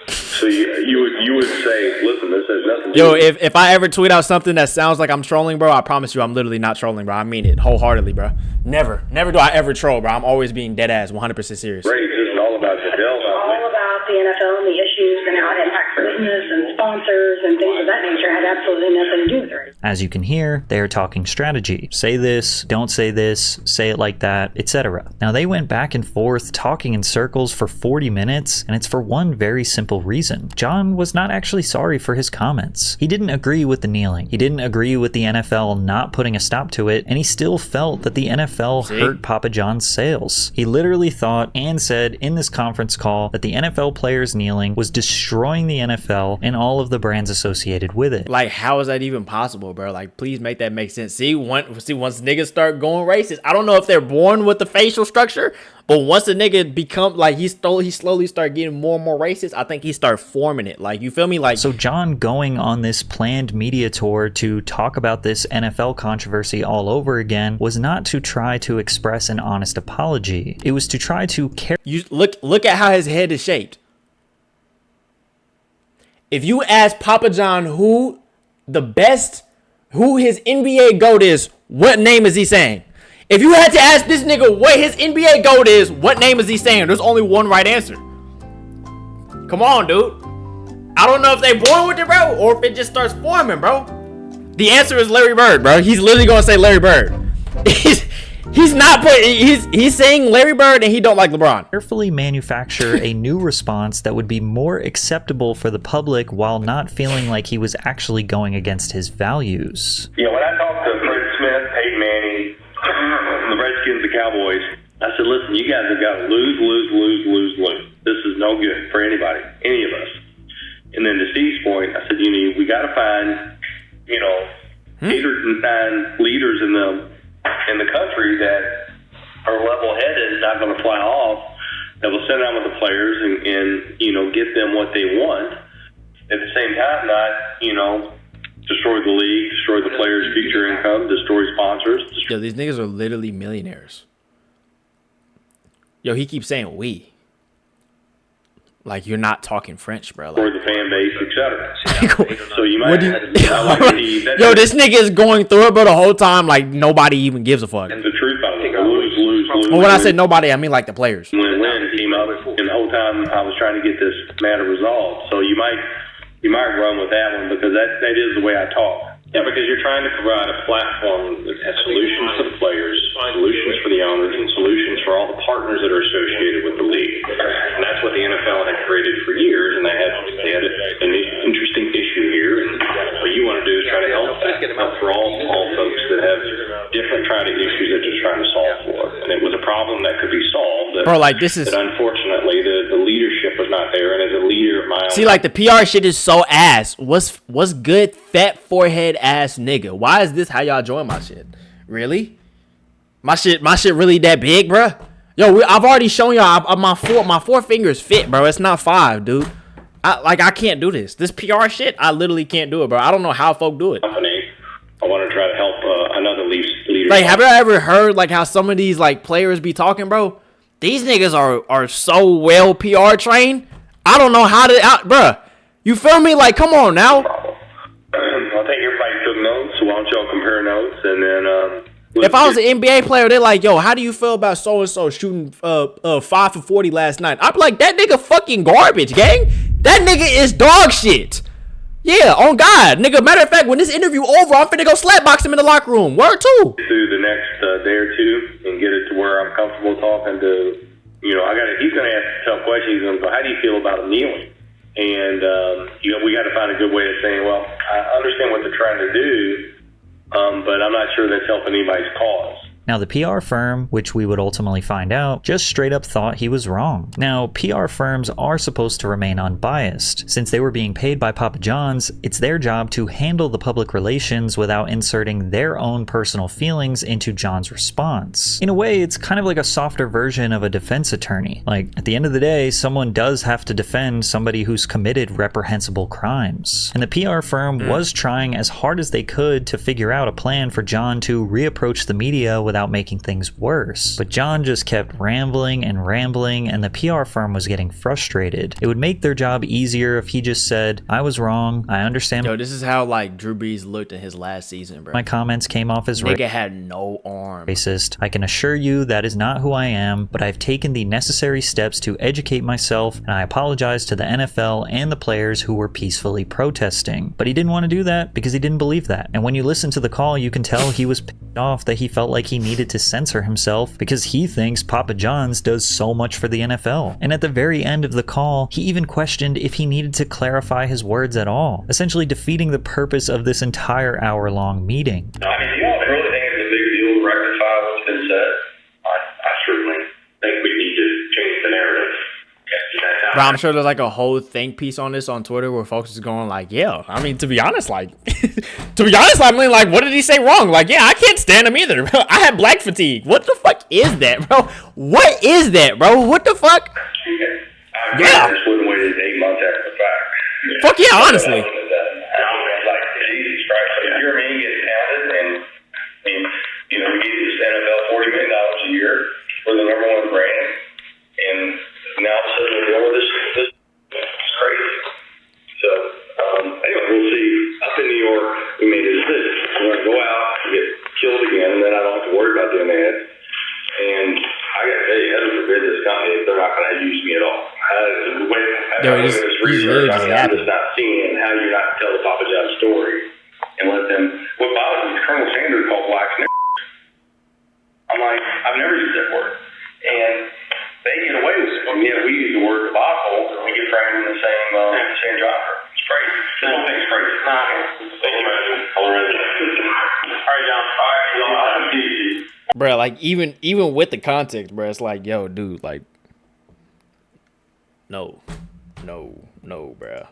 So you would say, listen, this has nothing to do. Yo, if I ever tweet out something that sounds like I'm trolling, bro, I promise you I'm literally not trolling, bro. I mean it wholeheartedly, bro. Never do I ever troll, bro. I'm always being dead ass, 100% serious. Right, this is all about Goodell. All about the NFL and the issues and how it impacts business and sponsors and things of that nature had absolutely nothing to do with it. As you can hear, they are talking strategy. Say this, don't say this, say it like that, etc. Now they went back and forth talking in circles for 40 minutes, and it's for one very simple reason. John was not actually sorry for his comments. He didn't agree with the kneeling. He didn't agree with the NFL not putting a stop to it, and he still felt that the NFL hurt Papa John's sales. He literally thought and said in this conference call that the NFL players kneeling was destroying the NFL and all of the brands associated with it. Like, how is that even possible, bro? Like, please make that make sense. See, once niggas start going racist, I don't know if they're born with the facial structure, but once a nigga become like he slowly start getting more and more racist, I think he start forming it. Like, you feel me? Like, so John going on this planned media tour to talk about this NFL controversy all over again was not to try to express an honest apology. It was to try to you look at how his head is shaped. If you ask Papa John who his NBA GOAT is, what name is he saying? If you had to ask this nigga what his NBA GOAT is, what name is he saying? There's only one right answer. Come on, dude. I don't know if they born with it, bro, or if it just starts forming, bro. The answer is Larry Bird, bro. He's literally gonna say Larry Bird. He's saying Larry Bird and he don't like LeBron. Carefully manufacture a new response that would be more acceptable for the public while not feeling like he was actually going against his values. Yeah, when I talked to Fred Smith, Peyton Manning, the Redskins, the Cowboys, I said, listen, you guys have got to lose. This is no good for anybody, any of us. And then to Steve's point, I said, we got to find, 8 or 9 leaders in the country that are level-headed and not going to fly off, that will sit down with the players and get them what they want. At the same time, not, destroy the league, destroy the players' future income, destroy sponsors. Yo, these niggas are literally millionaires. Yo, he keeps saying we. Like, you're not talking French, bro. Like, for the fan base, etc. So you might yo, this nigga is going through it, but the whole time, like, nobody even gives a fuck. And the truth about it, lose. Well, when I say nobody, I mean, like, the players. Win came up, and the whole time I was trying to get this matter resolved. So you might run with that one, because that is the way I talk. Yeah, because you're trying to provide a platform that has solutions for the players, solutions for the owners, and solutions for all the partners that are associated with the league. And that's what the NFL had created for years, and they had an interesting issue here. And what you want to do is try to help for all folks that have different issues that they're trying to solve for. And it was a problem that could be solved. Bro, like, this is... That unfortunately, the leadership was not there. And as a leader of my own... See, like, the PR shit is so ass. What's good, fat forehead ass nigga? Why is this how y'all join my shit? Really? My shit really that big, bro? Yo, I've already shown y'all my 4 fingers fit, bro. It's not 5, dude. I can't do this. This PR shit, I literally can't do it, bro. I don't know how folk do it. I want to try to help another leader. Like, have you ever heard like how some of these like players be talking, bro? These niggas are so well PR trained. I don't know how to bro. You feel me? Like, come on now. I think everybody took notes, so why don't y'all compare notes, and then if I was an NBA player, they're like, yo, how do you feel about so and so shooting 5 for 40 last night? I'd be like, that nigga fucking garbage, gang. That nigga is dog shit. Yeah, on God, nigga. Matter of fact, when this interview over, I'm finna go slapbox him in the locker room. Word too. Through the next day or two and get it to where I'm comfortable talking to. He's gonna ask tough questions. He's gonna go, how do you feel about kneeling? And we got to find a good way of saying, well, I understand what they're trying to do, but I'm not sure that's helping anybody's cause. Now, the PR firm, which we would ultimately find out, just straight up thought he was wrong. Now, PR firms are supposed to remain unbiased. Since they were being paid by Papa John's, it's their job to handle the public relations without inserting their own personal feelings into John's response. In a way, it's kind of like a softer version of a defense attorney. Like, at the end of the day, someone does have to defend somebody who's committed reprehensible crimes. And the PR firm was trying as hard as they could to figure out a plan for John to reapproach the media without making things worse. But John just kept rambling and rambling, and the PR firm was getting frustrated. It would make their job easier if he just said, I was wrong, I understand. Yo, this is how like Drew Brees looked in his last season, bro. My comments came off as nigga had no arm. Racist. I can assure you that is not who I am, but I've taken the necessary steps to educate myself, and I apologize to the NFL and the players who were peacefully protesting. But he didn't want to do that because he didn't believe that. And when you listen to the call, you can tell he was pissed off that he felt like he needed to censor himself because he thinks Papa John's does so much for the NFL. And at the very end of the call, he even questioned if he needed to clarify his words at all, essentially defeating the purpose of this entire hour-long meeting. I mean, do you all really think it's a big deal to rectify what's been said? I certainly think we need to change the narrative. Bro, I'm sure there's like a whole think piece on this on Twitter where folks is going like, yeah, I mean, to be honest, like, I mean, like, what did he say wrong? Like, yeah, I can't stand him either. I had black fatigue. What the fuck is that, bro? What is that, bro? What the fuck? Yeah. I just wouldn't wait 8 months after the fact. Fuck yeah, honestly. Like, Jesus Christ, if you're a man getting pounded, and you know, we gave this NFL $40 million a year for the number one brand, and now suddenly all this is crazy. So anyway, we'll see. Up in New York, we made a decision. We're going to go out and get killed again, and then I don't have to worry about doing that. And I got to tell you, heaven forbid this company, they're not going to use me at all. I'm just not seeing how you're not tell the Papa John story and let them. What bothers me is Colonel Sanders called blacks niggers. I'm like, I've never used that word, and they get away with it. I mean, we use the word debacle, and we get framed in the same genre. It's crazy. This whole thing's crazy. All right, John. All right, I'll see you. Bro, like even with the context, bro, it's like, yo, dude, like, no, bro.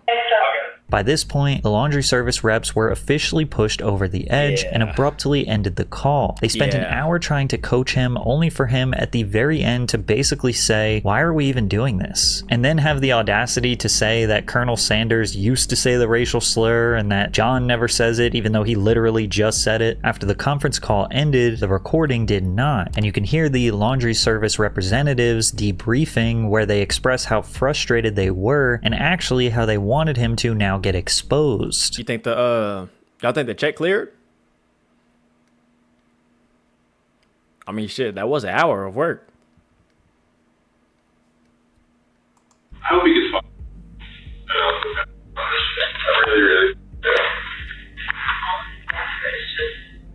By this point, the laundry service reps were officially pushed over the edge and abruptly ended the call. They spent an hour trying to coach him, only for him at the very end to basically say, why are we even doing this? And then have the audacity to say that Colonel Sanders used to say the racial slur and that John never says it, even though he literally just said it. After the conference call ended, the recording did not. And you can hear the laundry service representatives debriefing where they express how frustrated they were and actually how they wanted him to now get exposed. You think y'all think the check cleared? I mean, shit, that was an hour of work. I hope he gets fired. I really.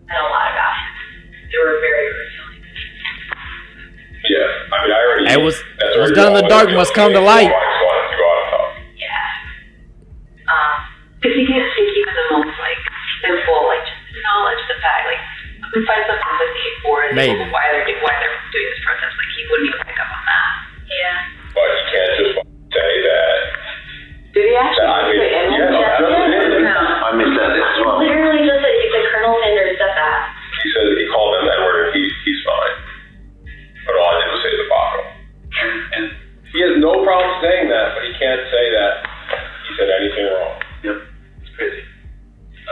And a lot about him. They were very revealing. Yeah, I mean, I already. It was done in the dark must come to light. Because you can't take even the most like simple, like just acknowledge the fact, like we find some sympathy for maybe why they're doing this protest. Like he wouldn't even pick up on that. Yeah. But you can't just say that. Did he actually say it? I missed that as well. Literally just said, he said Colonel Sanders said that. He said he called him that word. He's fine. But all I did was say the debacle. And he has no problem saying that, but he can't say that he said anything wrong. Yep. It's crazy.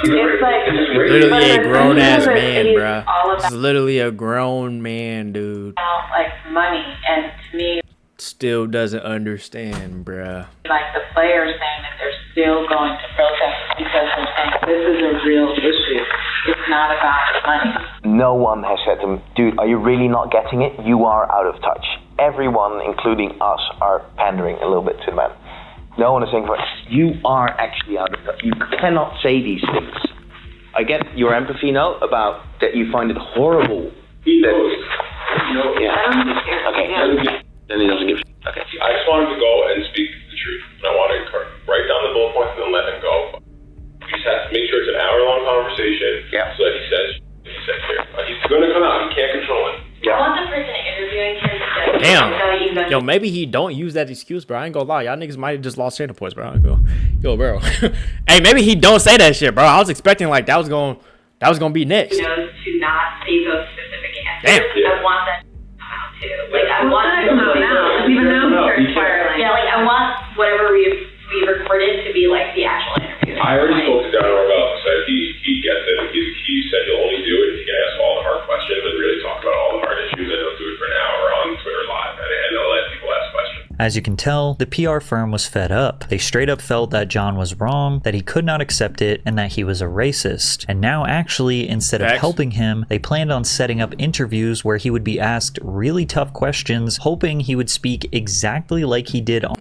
It's like literally a grown ass man, bro. This is literally a grown man, dude. Like money, and to me, still doesn't understand, bruh. like the players saying that they're still going to protest because they're saying this is a real issue. It's not about the money. No one has said to him, dude, are you really not getting it? You are out of touch. Everyone, including us, are pandering a little bit to the man. No one is saying, you are actually out of touch. You cannot say these things. I get your empathy now about that you find it horrible. He knows. Yeah. I don't care. Okay. Yeah. Then he doesn't give a shit. Okay. I just wanted to go and speak the truth. And I wanted to write down the bullet points and then let him go. We just have to make sure it's an hour-long conversation so that he says here. He's going to come out. He can't control it. Damn. Yo, maybe he don't use that excuse, bro. I ain't gonna lie. Y'all niggas might have just lost channel points, bro. Yo, bro. Hey, maybe he don't say that shit, bro. I was expecting like that was gonna be next. To not say those specific answers. Damn. I want that to come out too. Like I want it to come out now. Even though you're spiraling. Yeah, like I want whatever we recorded to be like the actual interview. I already spoke to Don Orwell and said he gets it. He said he'll only do it if he can ask all the hard questions and really talk about all the hard issues, and he'll do it for an hour on Twitter Live, and he'll let people ask questions. As you can tell, the PR firm was fed up. They straight up felt that John was wrong, that he could not accept it, and that he was a racist. And now actually, instead of helping him, they planned on setting up interviews where he would be asked really tough questions, hoping he would speak exactly like he did on...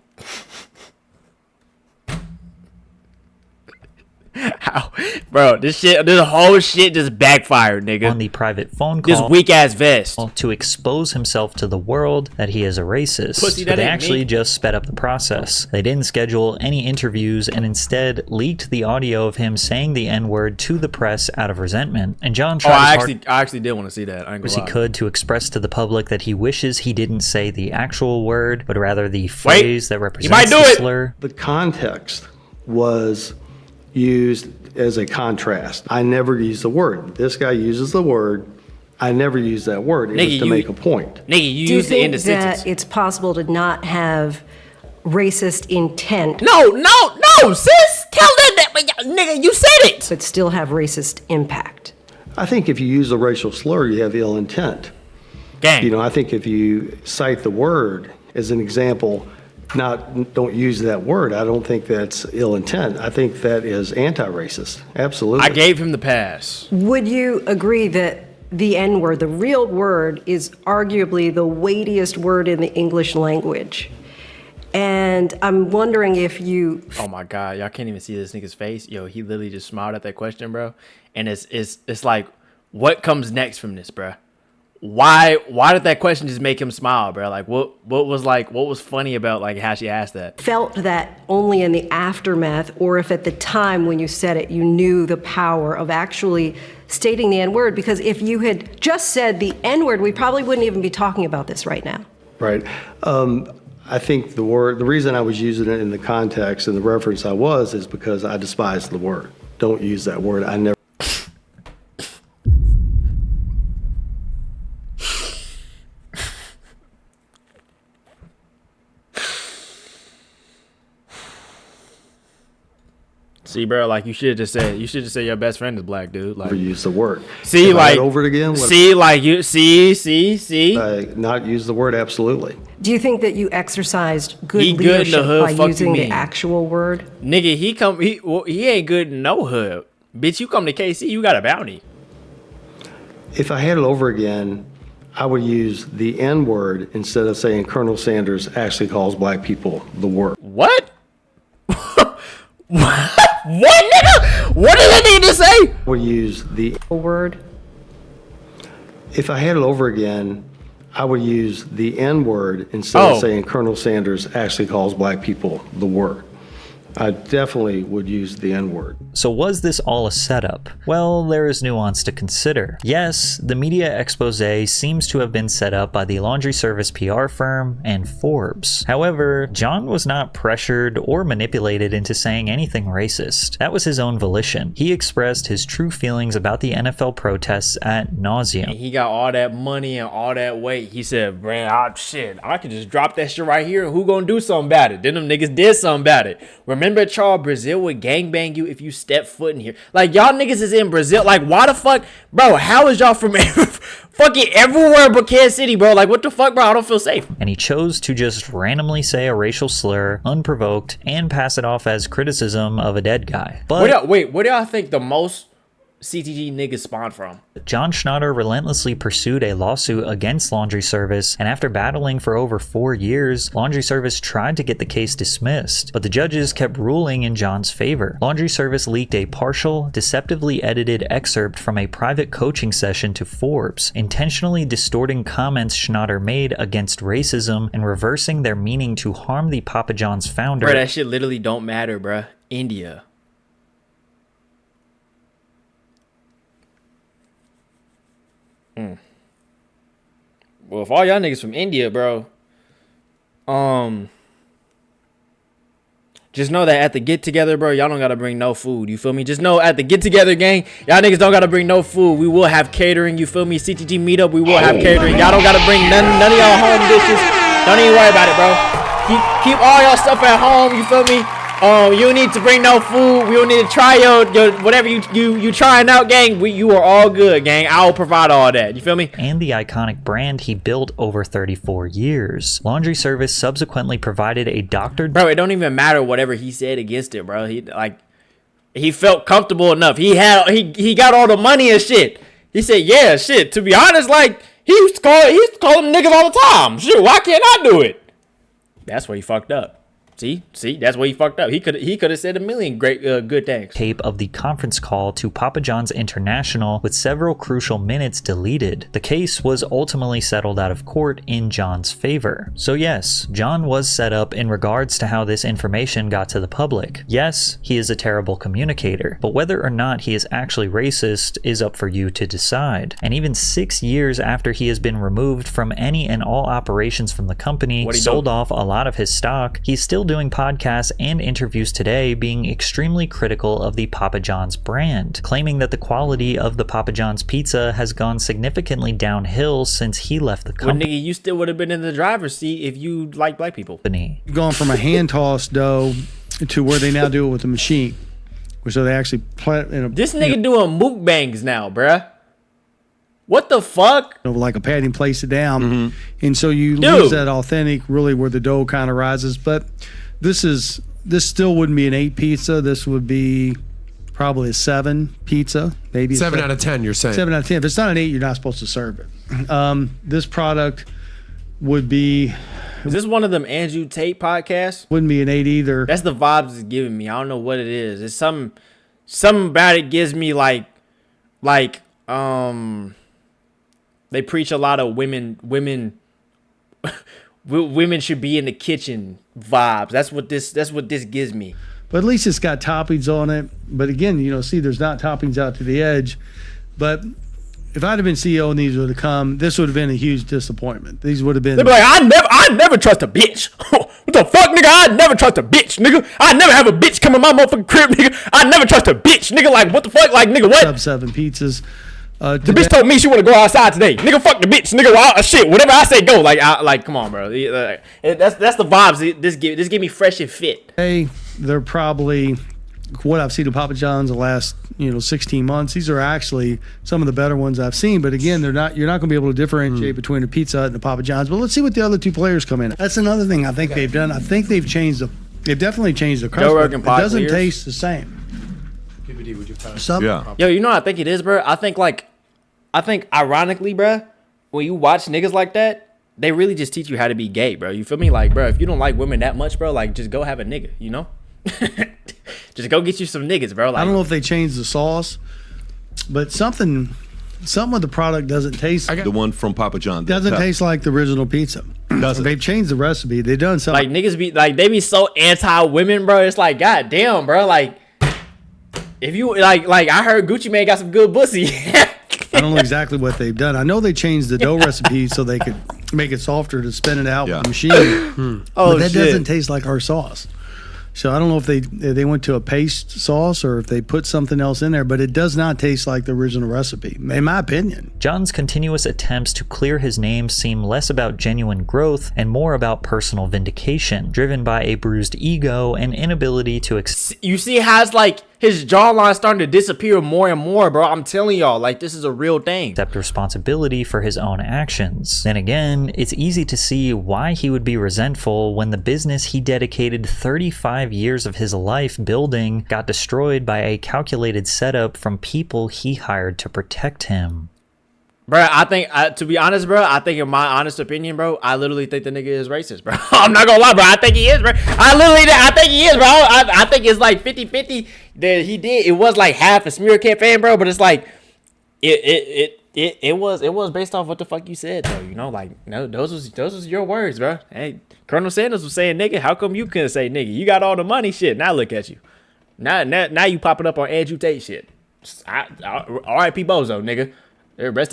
How, bro? This whole shit just backfired, nigga. On the private phone call, this weak ass vest to expose himself to the world that he is a racist. Pussy, but they actually just sped up the process. They didn't schedule any interviews and instead leaked the audio of him saying the N-word to the press out of resentment. And John tried I actually did want to see that. I ain't gonna as lie. he could to express to the public that he wishes he didn't say the actual word, but rather the phrase that represents the slur. The context was used as a contrast. I never use the word. This guy uses the word. I never use that word. It was to make a point. Nigga, you Do you use the end think of sentence. that it's possible to not have racist intent? No, sis. Tell them that, nigga, you said it. But still have racist impact. I think if you use a racial slur, you have ill intent. Gang. You know, I think if you cite the word as an example, don't use that word, I don't think that's ill intent. I think that is anti-racist. Absolutely. I gave him the pass. Would you agree that the N-word, the real word, is arguably the weightiest word in the English language? And I'm wondering if you... Oh my God, y'all can't even see this nigga's face. Yo, he literally just smiled at that question, bro. And it's like, what comes next from this, bro? Why did that question just make him smile, bro? Like, what was funny about like how she asked that? Felt that only in the aftermath, or if at the time when you said it, you knew the power of actually stating the N-word? Because if you had just said the N-word, we probably wouldn't even be talking about this right now. Right. I think the reason I was using it in the context and the reference I was is because I despise the word. Don't use that word. I never. See, bro, like you should just say your best friend is black, dude. Like, never use the word. See, if like I had over it again. See, like you see. Not use the word. Absolutely. Do you think that you exercised good He good in the leadership hood, by fuck using you the mean. actual word? Nigga, he ain't good in no hood. Bitch, you come to KC, you got a bounty. If I had it over again, I would use the N word instead of saying Colonel Sanders actually calls black people the word. What? What, nigga? What did I need to say? I would use the word. If I had it over again, I would use the N word instead of saying Colonel Sanders actually calls black people the word. I definitely would use the N-word. So was this all a setup? Well, there is nuance to consider. Yes, the media expose seems to have been set up by the laundry service PR firm and Forbes. However, John was not pressured or manipulated into saying anything racist. That was his own volition. He expressed his true feelings about the NFL protests at nauseam. And he got all that money and all that weight. He said, man, I could just drop that shit right here and who gonna do something about it? Then them niggas did something about it. Remember, Charles, Brazil would gangbang you if you step foot in here. Like, y'all niggas is in Brazil. Like, why the fuck? Bro, how is y'all from fucking everywhere but Kansas City, bro? Like, what the fuck, bro? I don't feel safe. And he chose to just randomly say a racial slur, unprovoked, and pass it off as criticism of a dead guy. But where do y'all think the most CTG niggas spawned from? John Schnatter relentlessly pursued a lawsuit against Laundry Service, and after battling for over 4 years, Laundry Service tried to get the case dismissed, but the judges kept ruling in John's favor. Laundry Service leaked a partial, deceptively edited excerpt from a private coaching session to Forbes, intentionally distorting comments Schnatter made against racism and reversing their meaning to harm the Papa John's founder. Bro, that shit literally don't matter, bro. India. Well, if all y'all niggas from India, bro, just know that at the get together, bro, y'all don't gotta bring no food. You feel me? Just know at the get together, gang, y'all niggas don't gotta bring no food. We will have catering. You feel me? CTG meetup, we will have catering. Y'all don't gotta bring none of y'all home dishes. Don't even worry about it, bro. Keep all y'all stuff at home. You feel me? You don't need to bring no food. We don't need to try your whatever you trying out, gang. You are all good, gang. I'll provide all that. You feel me? And the iconic brand he built over 34 years. Laundry Service subsequently provided a doctored... Bro, it don't even matter whatever he said against it, bro. He felt comfortable enough. He got all the money and shit. He said, yeah, shit. To be honest, like he's calling niggas all the time. Shit, why can't I do it? That's where he fucked up. See, that's where he fucked up. He could have said a million great good things. Tape of the conference call to Papa John's International with several crucial minutes deleted. The case was ultimately settled out of court in John's favor. So yes, John was set up in regards to how this information got to the public. Yes, he is a terrible communicator, but whether or not he is actually racist is up for you to decide. And even 6 years after he has been removed from any and all operations from the company, sold off a lot of his stock, he's still doing podcasts and interviews today being extremely critical of the Papa John's brand, claiming that the quality of the Papa John's pizza has gone significantly downhill since he left the company. Well, nigga, you still would have been in the driver's seat if you like black people. Going from a hand-tossed dough to where they now do it with a machine. So they actually plant in a... This nigga doing mukbangs now, bruh. What the fuck? Like a patty and place it down. And so you lose that authentic, really, where the dough kind of rises. But this still wouldn't be an 8 pizza. This would be probably a 7 pizza. Maybe 7 out of 10, you're saying? 7 out of 10. If it's not an 8, you're not supposed to serve it. This product would be... Is this one of them Andrew Tate podcasts? Wouldn't be an 8 either. That's the vibes it's giving me. I don't know what it is. It's something about it gives me like they preach a lot of women should be in the kitchen vibes. That's what this gives me. But at least it's got toppings on it. But again, see, there's not toppings out to the edge. But if I'd have been CEO and these would have come, this would have been a huge disappointment. These would have been... They'd be like, I never trust a bitch. What the fuck, nigga? I never trust a bitch, nigga. I never have a bitch come in my motherfucking crib, nigga. I never trust a bitch, nigga. Like, what the fuck? Like, nigga, what? Sub 7 pizzas. The bitch told me she want to go outside today. Nigga, fuck the bitch. Nigga, well, shit, whatever I say, go. Like, come on, bro. That's the vibes. This give me fresh and fit. Hey, they're probably what I've seen of Papa John's the last 16 months. These are actually some of the better ones I've seen. But again, you're not going to be able to differentiate between a Pizza Hut and a Papa John's. But let's see what the other two players come in. That's another thing I think they've done. I think they've definitely changed the crust. It doesn't taste the same. Yo, you know what I think it is, bro? I think ironically, bro, when you watch niggas like that, they really just teach you how to be gay, bro. You feel me? Like, bro, if you don't like women that much, bro, like, just go have a nigga, you know? Just go get you some niggas, bro. Like, I don't know if they changed the sauce, but something with the product doesn't taste... The one from Papa John. Doesn't taste like the original pizza. They've changed the recipe. They've done something. Like, niggas they be so anti-women, bro. It's like, god damn, bro. Like, if you, like I heard Gucci Mane got some good pussy. I don't know exactly what they've done. I know they changed the dough recipe so they could make it softer to spin it out with the machine. But that doesn't taste like our sauce. So I don't know if they went to a paste sauce or if they put something else in there, but it does not taste like the original recipe, in my opinion. John's continuous attempts to clear his name seem less about genuine growth and more about personal vindication, driven by a bruised ego and inability to... You see how it's like his jawline starting to disappear more and more, bro. I'm telling y'all, like, this is a real thing. Accept responsibility for his own actions. Then again, it's easy to see why he would be resentful when the business he dedicated 35 years of his life building got destroyed by a calculated setup from people he hired to protect him. Bro, I think, to be honest, bro, I think in my honest opinion, bro, I literally think the nigga is racist, bro. I'm not gonna lie, bro. I think he is, bro. I think he is, bro. I think it's like 50-50 that he did. It was like half a smear campaign, bro, but it's like, it was based off what the fuck you said, though, you know? Like, no, those was your words, bro. Hey, Colonel Sanders was saying nigga. How come you couldn't say nigga? You got all the money, shit. Now look at you. Now you popping up on Andrew Tate shit. R.I.P. Bozo, nigga. Rest in